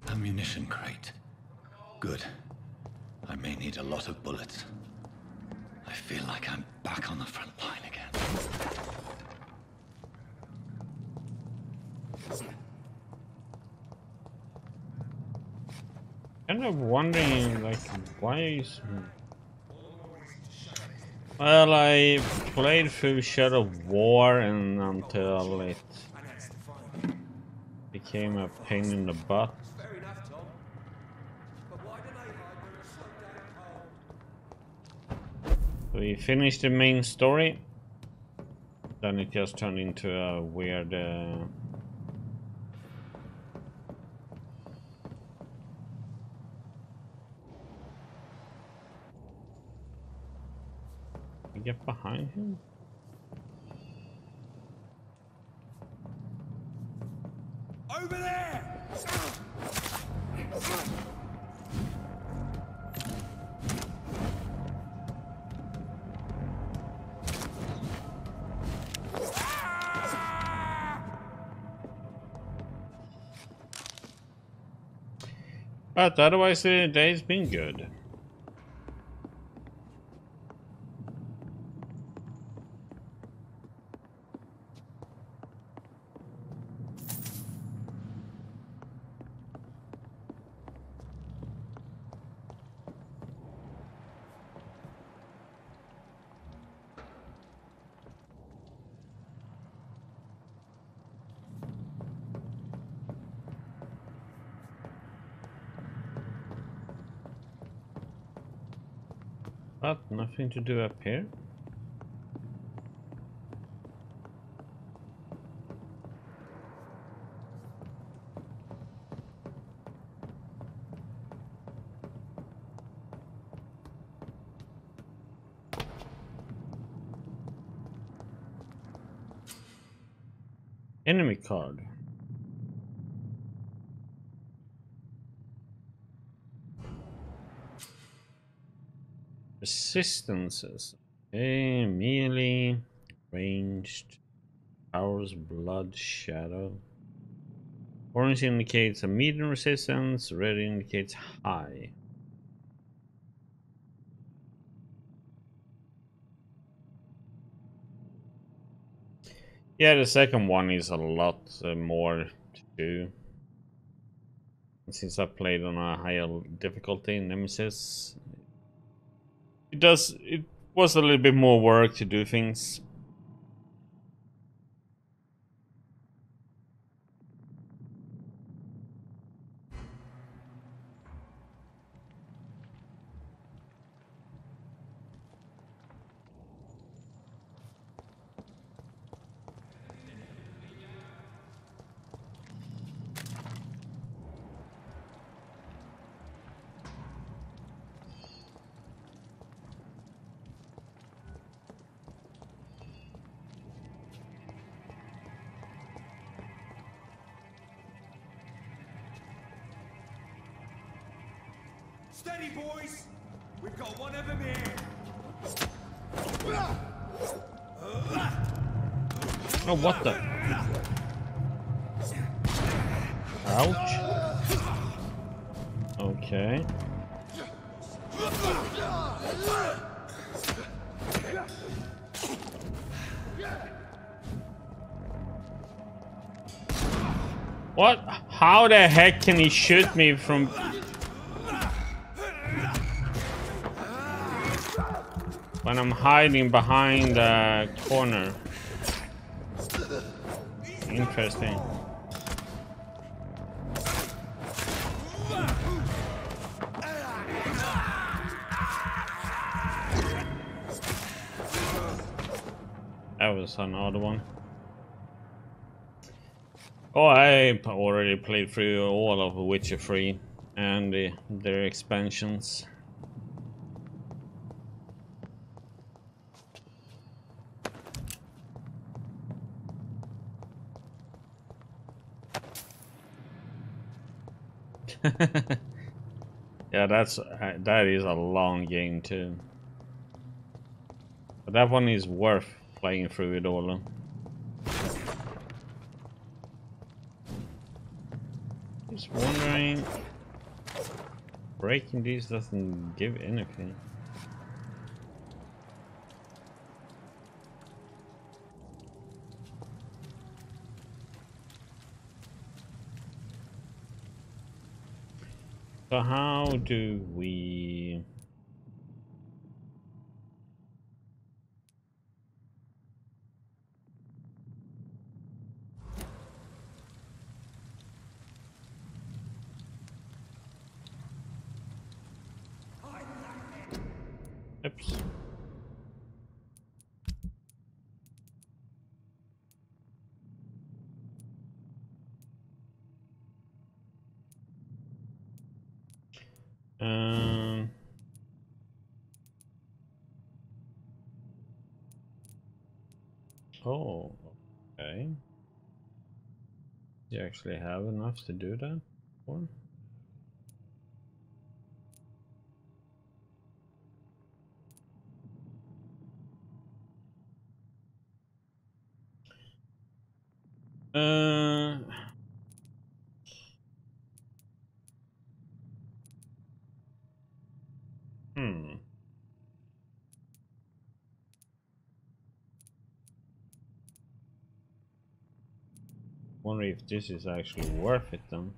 Speaker 7: Ammunition crate. Good. I may need a lot of bullets. I feel like I'm back on the front line again.
Speaker 3: Kind of wondering, like, why is... Well, I played through Shadow of War and until it became a pain in the butt. So we finished the main story, then it just turned into a weird get behind him?
Speaker 6: Over there!
Speaker 3: But otherwise the day's been good. But nothing to do up here. Enemy card. Resistances. Okay, melee, ranged, powers, blood, shadow. Orange indicates a medium resistance, red indicates high. Yeah, the second one is a lot more to do. Since I played on a higher difficulty, Nemesis, it was a little bit more work to do things.
Speaker 6: Steady, boys! We've got one of them here!
Speaker 3: Oh, what the? Ouch. Okay. What? How the heck can he shoot me from... when I'm hiding behind the corner? Interesting. That was another one. Oh, I already played through all of Witcher 3. and their expansions. Yeah, that is a long game too. But that one is worth playing through it all. Just wondering, breaking these doesn't give anything. So how do we... Oops. Oh, okay. You actually have enough to do that? Or? Wonder if this is actually worth it then.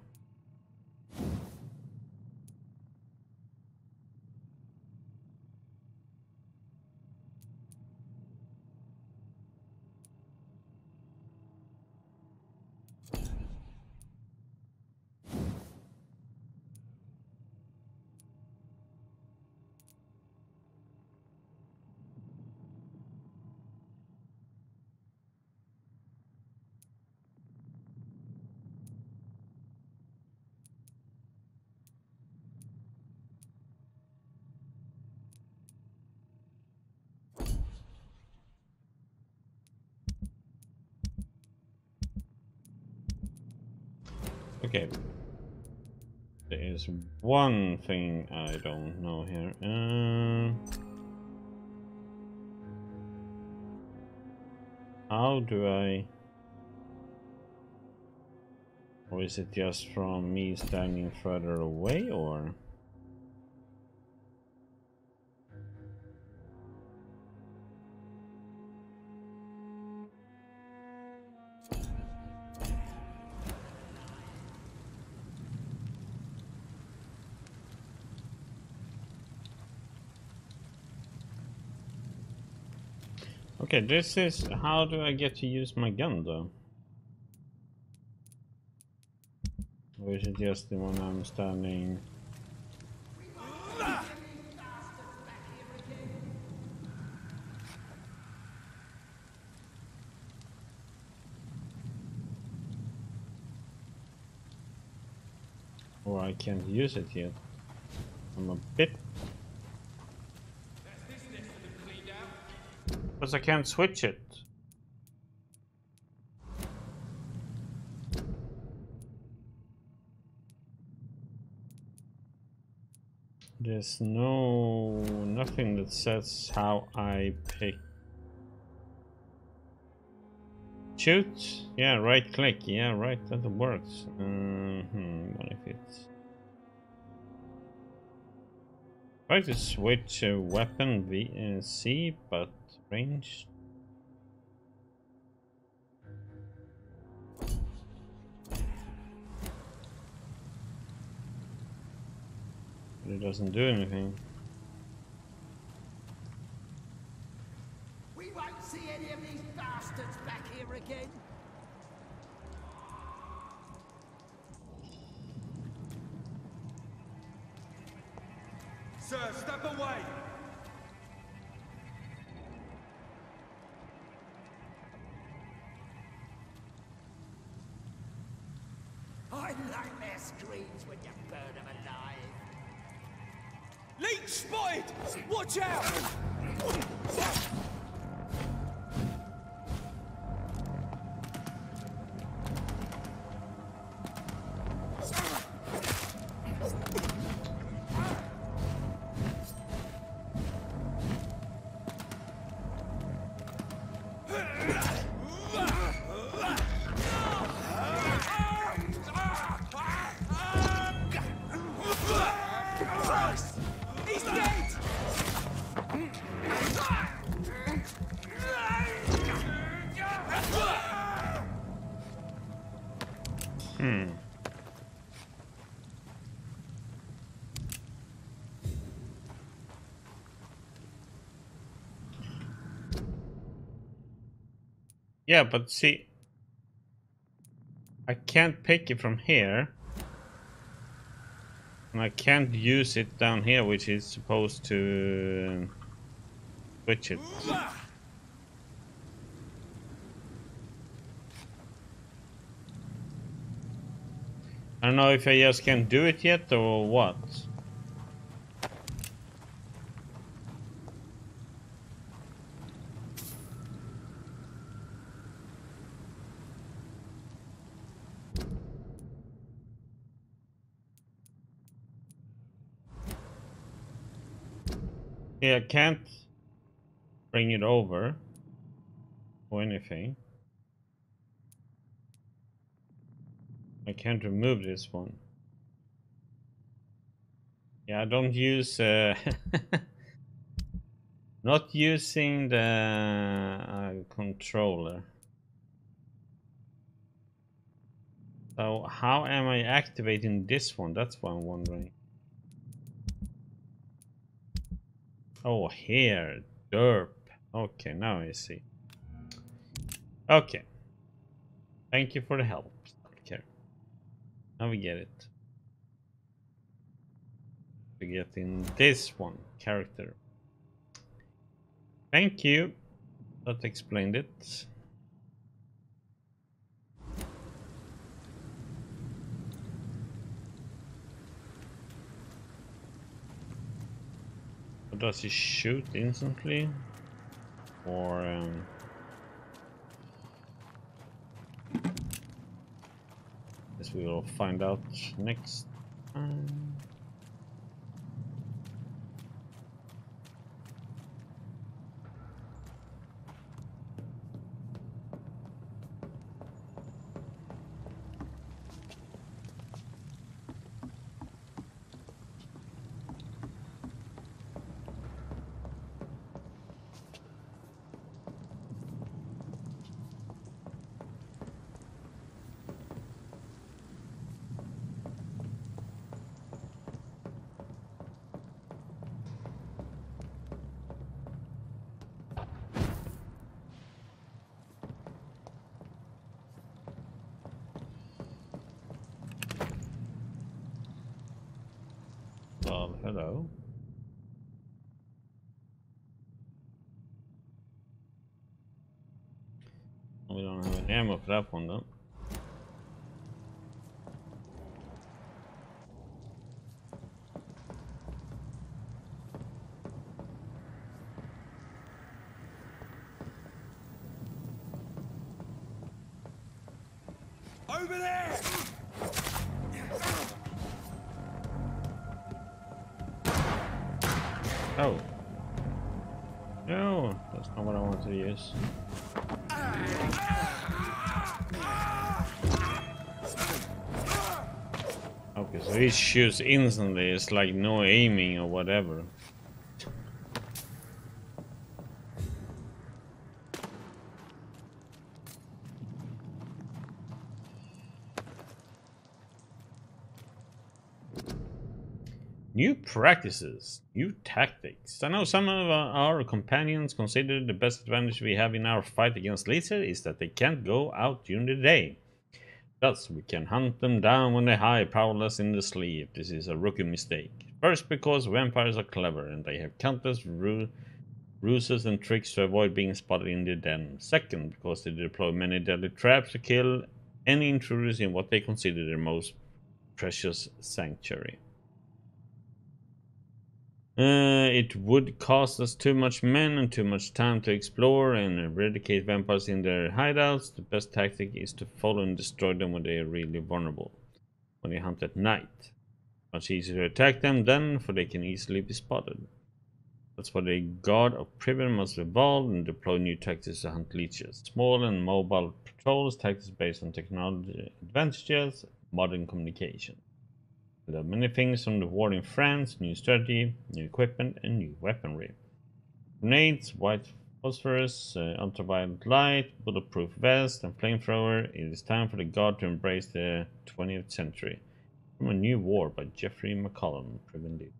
Speaker 3: Okay. There is one thing I don't know here. How do I... Or is it just from me standing further away, or... Okay, this is... How do I get to use my gun, though? Or is it just the one I'm standing... Or I can't use it yet. I'm a bit... Because I can't switch it. There's nothing that says how I pick. Shoot? Yeah, right click. Yeah, right, that works. What if it's... Try to switch a weapon C, but range. But it doesn't do anything.
Speaker 10: We won't see any of these bastards back here again.
Speaker 6: Sir, step away!
Speaker 10: I Nightmare screams when you burn them alive.
Speaker 6: Leech spotted! Watch out! He's dead!
Speaker 3: Yeah, but see, I can't pick it from here. And I can't use it down here, which is supposed to switch it. I don't know if I just can't do it yet or what. Yeah, I can't bring it over or anything. I can't remove this one. Yeah, I don't use not using the controller. So how am I activating this one? That's what I'm wondering. Oh, here, derp. Okay, now I see. Okay. Thank you for the help. Okay. Now we get it. We get in this one character. Thank you. That explained it. Does he shoot instantly? Or guess we will find out next time. Well, hello. We don't have any ammo for that one though.
Speaker 6: Over there!
Speaker 3: Oh. No, that's not what I wanted to use. Okay, so he shoots instantly. It's like no aiming or whatever. New practices, new tactics. I know some of our companions consider the best advantage we have in our fight against lizards is that they can't go out during the day. Thus, we can hunt them down when they hide powerless in the sleep. This is a rookie mistake. First, because vampires are clever and they have countless ruses and tricks to avoid being spotted in the den. Second, because they deploy many deadly traps to kill any intruders in what they consider their most precious sanctuary. It would cost us too much men and too much time to explore and eradicate vampires in their hideouts. The best tactic is to follow and destroy them when they are really vulnerable. When they hunt at night. Much easier to attack them then, for they can easily be spotted. That's why the Guard of Priven must evolve and deploy new tactics to hunt leeches. Small and mobile patrols, tactics based on technology advantages, modern communication. There are many things from the war in France, new strategy, new equipment, and new weaponry. Grenades, white phosphorus, ultraviolet light, bulletproof vest, and flamethrower. It is time for the Guard to embrace the 20th century. From A New War by Jeffrey McCollum, Priven Leader.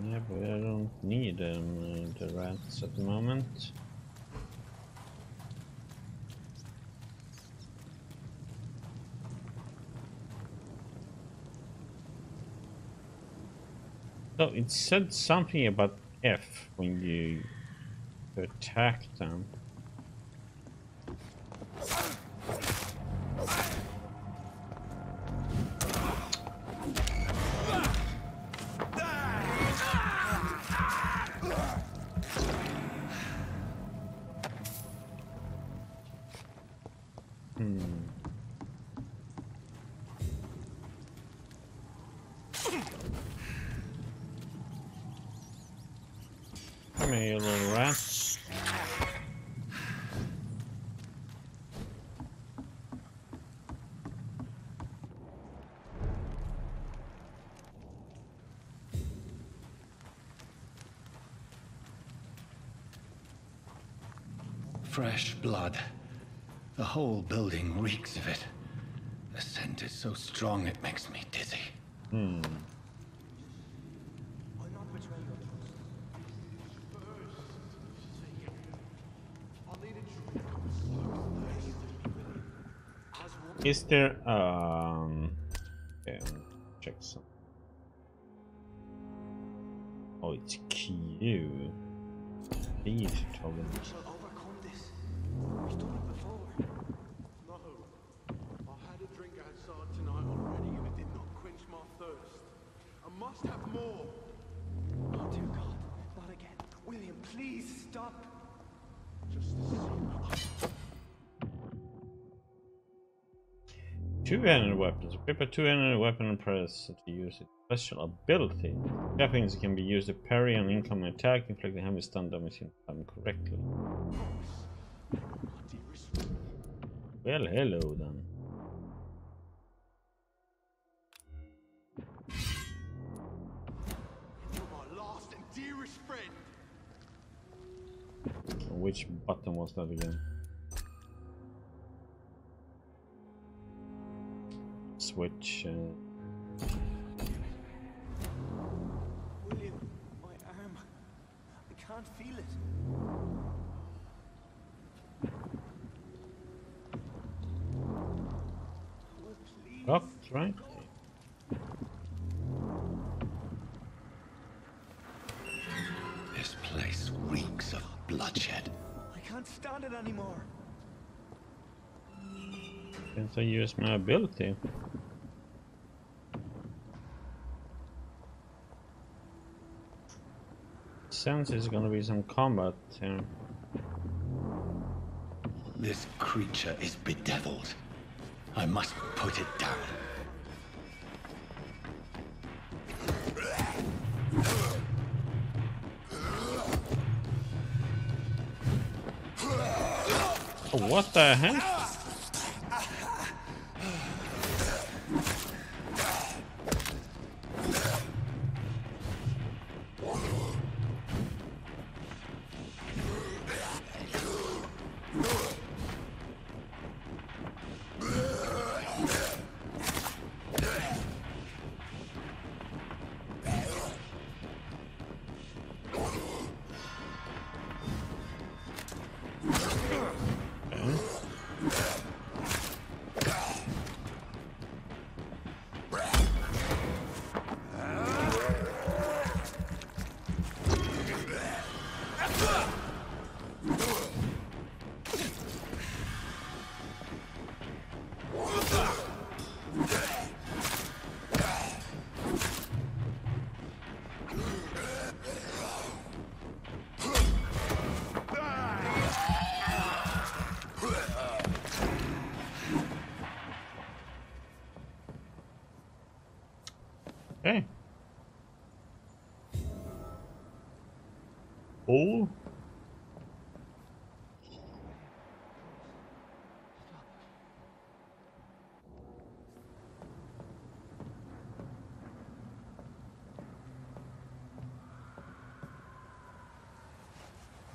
Speaker 3: Yeah, but I don't need the rats at the moment. So it said something about F when you attack them. Come here, you little rat.
Speaker 7: Fresh blood. The whole building reeks of it. The scent is so strong it makes me dizzy.
Speaker 3: Is there okay, check some. Oh, it's Q. Lead toggle.
Speaker 6: Overcome this. We've done it before. No. I had a drink outside tonight already and it did not quench my thirst. I must have more. Oh dear God, not again. William, please stop. Just
Speaker 3: Two-handed weapons. Equip a two-handed weapon and press to use its special ability. Weapons can be used to parry an incoming attack, inflicting heavy stun damage in time correctly. Well, hello then.
Speaker 6: You're my last and dearest friend.
Speaker 3: Which button was that again? Switch.
Speaker 6: William, my arm. I can't feel it. Oh, please.
Speaker 3: Oh, that's right.
Speaker 7: This place reeks of bloodshed.
Speaker 6: I can't stand it anymore.
Speaker 3: Can't I use my ability? Sense is gonna be some combat here.
Speaker 7: This creature is bedeviled. I must put it down.
Speaker 3: Oh, what the heck? Okay. Oh.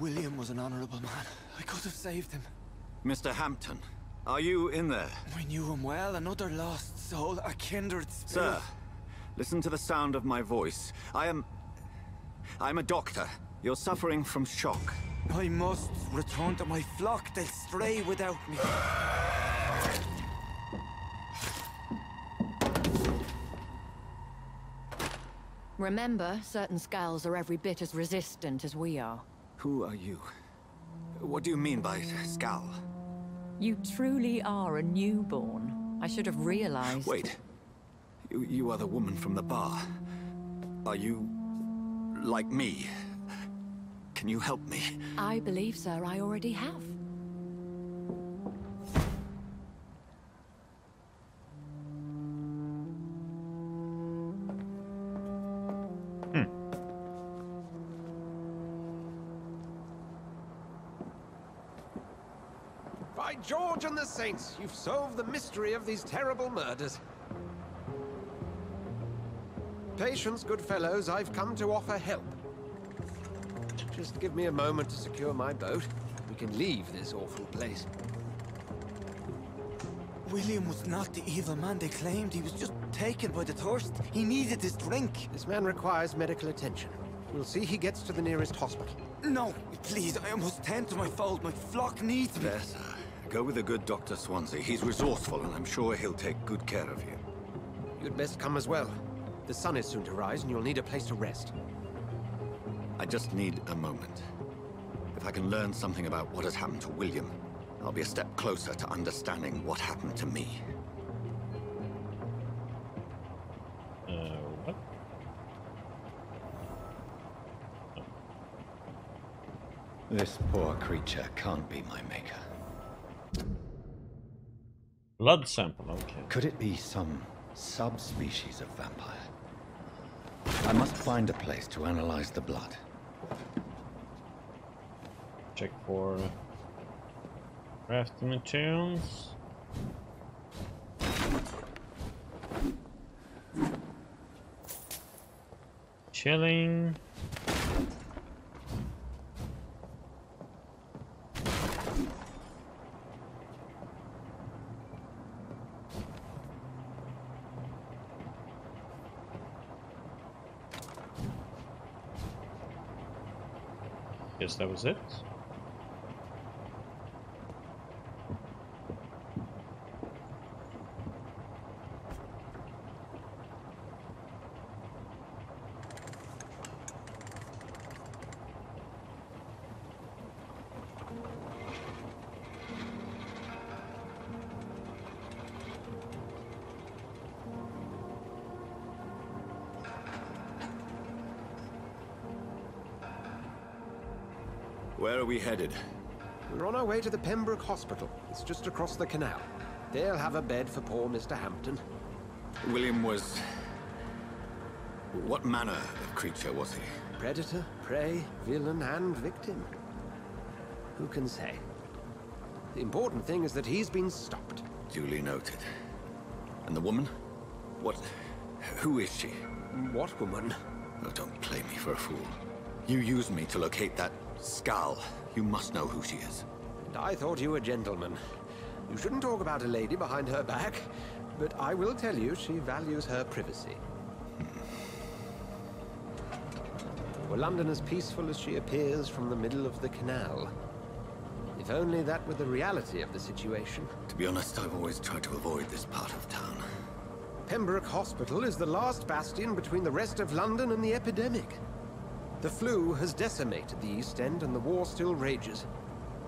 Speaker 5: William was an honorable man. I could have saved him.
Speaker 7: Mr. Hampton, are you in there?
Speaker 5: I knew him well, another lost soul, a kindred spirit.
Speaker 7: Sir, listen to the sound of my voice. I'm a doctor. You're suffering from shock.
Speaker 5: I must return to my flock. They'll stray without me.
Speaker 9: Remember, certain skulls are every bit as resistant as we are.
Speaker 7: Who are you? What do you mean by Skal?
Speaker 9: You truly are a newborn. I should have realized.
Speaker 7: Wait. You are the woman from the bar. Are you... like me? Can you help me?
Speaker 9: I believe, sir, I already have.
Speaker 8: By George and the Saints, you've solved the mystery of these terrible murders. Patience, good fellows, I've come to offer help. Just give me a moment to secure my boat. We can leave this awful place.
Speaker 5: William was not the evil man they claimed. He was just taken by the thirst. He needed his drink.
Speaker 8: This man requires medical attention. We'll see he gets to the nearest hospital.
Speaker 5: No, please, I must tend to my fold. My flock needs me.
Speaker 7: There, sir. Go with the good Dr. Swansea. He's resourceful, and I'm sure he'll take good care of you.
Speaker 8: You'd best come as well. The sun is soon to rise, and you'll need a place to rest.
Speaker 7: I just need a moment. If I can learn something about what has happened to William, I'll be a step closer to understanding what happened to me.
Speaker 3: What?
Speaker 7: This poor creature can't be my maker.
Speaker 3: Blood sample, okay.
Speaker 7: Could it be some subspecies of vampire? I must find a place to analyze the blood.
Speaker 3: Check for crafting materials. Chilling. Guess that was it.
Speaker 7: Where are we headed?
Speaker 8: We're on our way to the Pembroke Hospital. It's just across the canal. They'll have a bed for poor Mr. Hampton.
Speaker 7: William was... what manner of creature was he?
Speaker 8: Predator, prey, villain, and victim. Who can say? The important thing is that he's been stopped.
Speaker 7: Duly noted. And the woman? What... who is she?
Speaker 8: What woman?
Speaker 7: Oh, don't play me for a fool. You used me to locate that Skal. You must know who she is.
Speaker 8: And I thought you a gentleman. You shouldn't talk about a lady behind her back, but I will tell you she values her privacy. Were London as peaceful as she appears from the middle of the canal? If only that were the reality of the situation.
Speaker 7: To be honest, I've always tried to avoid this part of town.
Speaker 8: Pembroke Hospital is the last bastion between the rest of London and the epidemic. The flu has decimated the East End and the war still rages.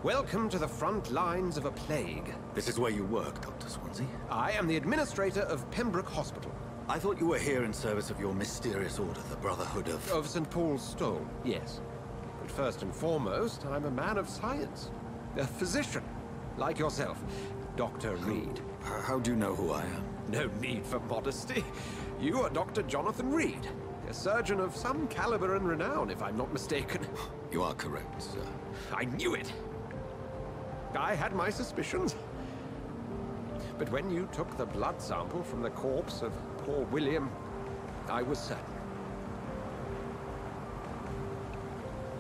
Speaker 8: Welcome to the front lines of a plague.
Speaker 7: This is where you work, Dr. Swansea?
Speaker 8: I am the administrator of Pembroke Hospital.
Speaker 7: I thought you were here in service of your mysterious order, the Brotherhood of...
Speaker 8: Of St. Paul's Stone, yes. But first and foremost, I'm a man of science. A physician, like yourself, Dr. Reed.
Speaker 7: How do you know who I am?
Speaker 8: No need for modesty. You are Dr. Jonathan Reed, a surgeon of some caliber and renown, if I'm not mistaken.
Speaker 7: You are correct, sir.
Speaker 8: I knew it! I had my suspicions. But when you took the blood sample from the corpse of poor William, I was certain.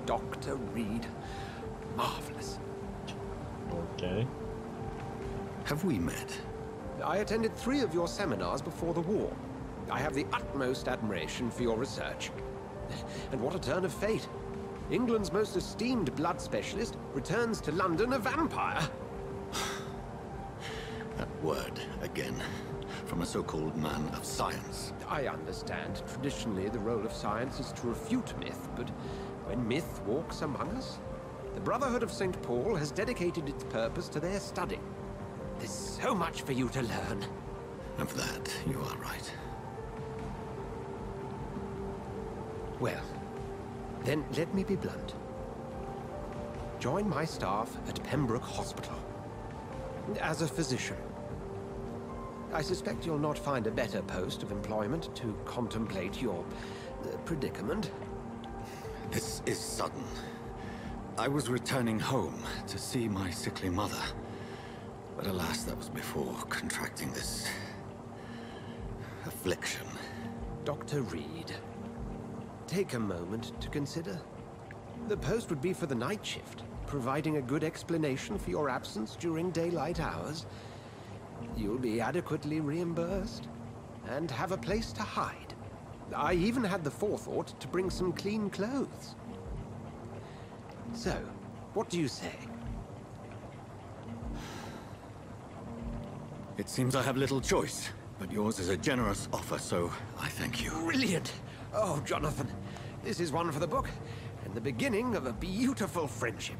Speaker 8: Dr. Reed. Marvelous.
Speaker 3: Okay.
Speaker 7: Have we met?
Speaker 8: I attended 3 of your seminars before the war. I have the utmost admiration for your research. And what a turn of fate. England's most esteemed blood specialist returns to London a vampire.
Speaker 7: That word, again, from a so-called man of science.
Speaker 8: I understand. Traditionally, the role of science is to refute myth, but when myth walks among us, the Brotherhood of St. Paul has dedicated its purpose to their study. There's so much for you to learn.
Speaker 7: Of that, you are right.
Speaker 8: Well, then let me be blunt. Join my staff at Pembroke Hospital. As a physician. I suspect you'll not find a better post of employment to contemplate your predicament.
Speaker 7: This is sudden. I was returning home to see my sickly mother. But alas, that was before contracting this affliction.
Speaker 8: Dr. Reed, take a moment to consider. The post would be for the night shift, providing a good explanation for your absence during daylight hours. You'll be adequately reimbursed, and have a place to hide. I even had the forethought to bring some clean clothes. So, what do you say?
Speaker 7: It seems I have little choice, but yours is a generous offer, so I thank you.
Speaker 8: Brilliant! Oh, Jonathan, this is one for the book, and the beginning of a beautiful friendship.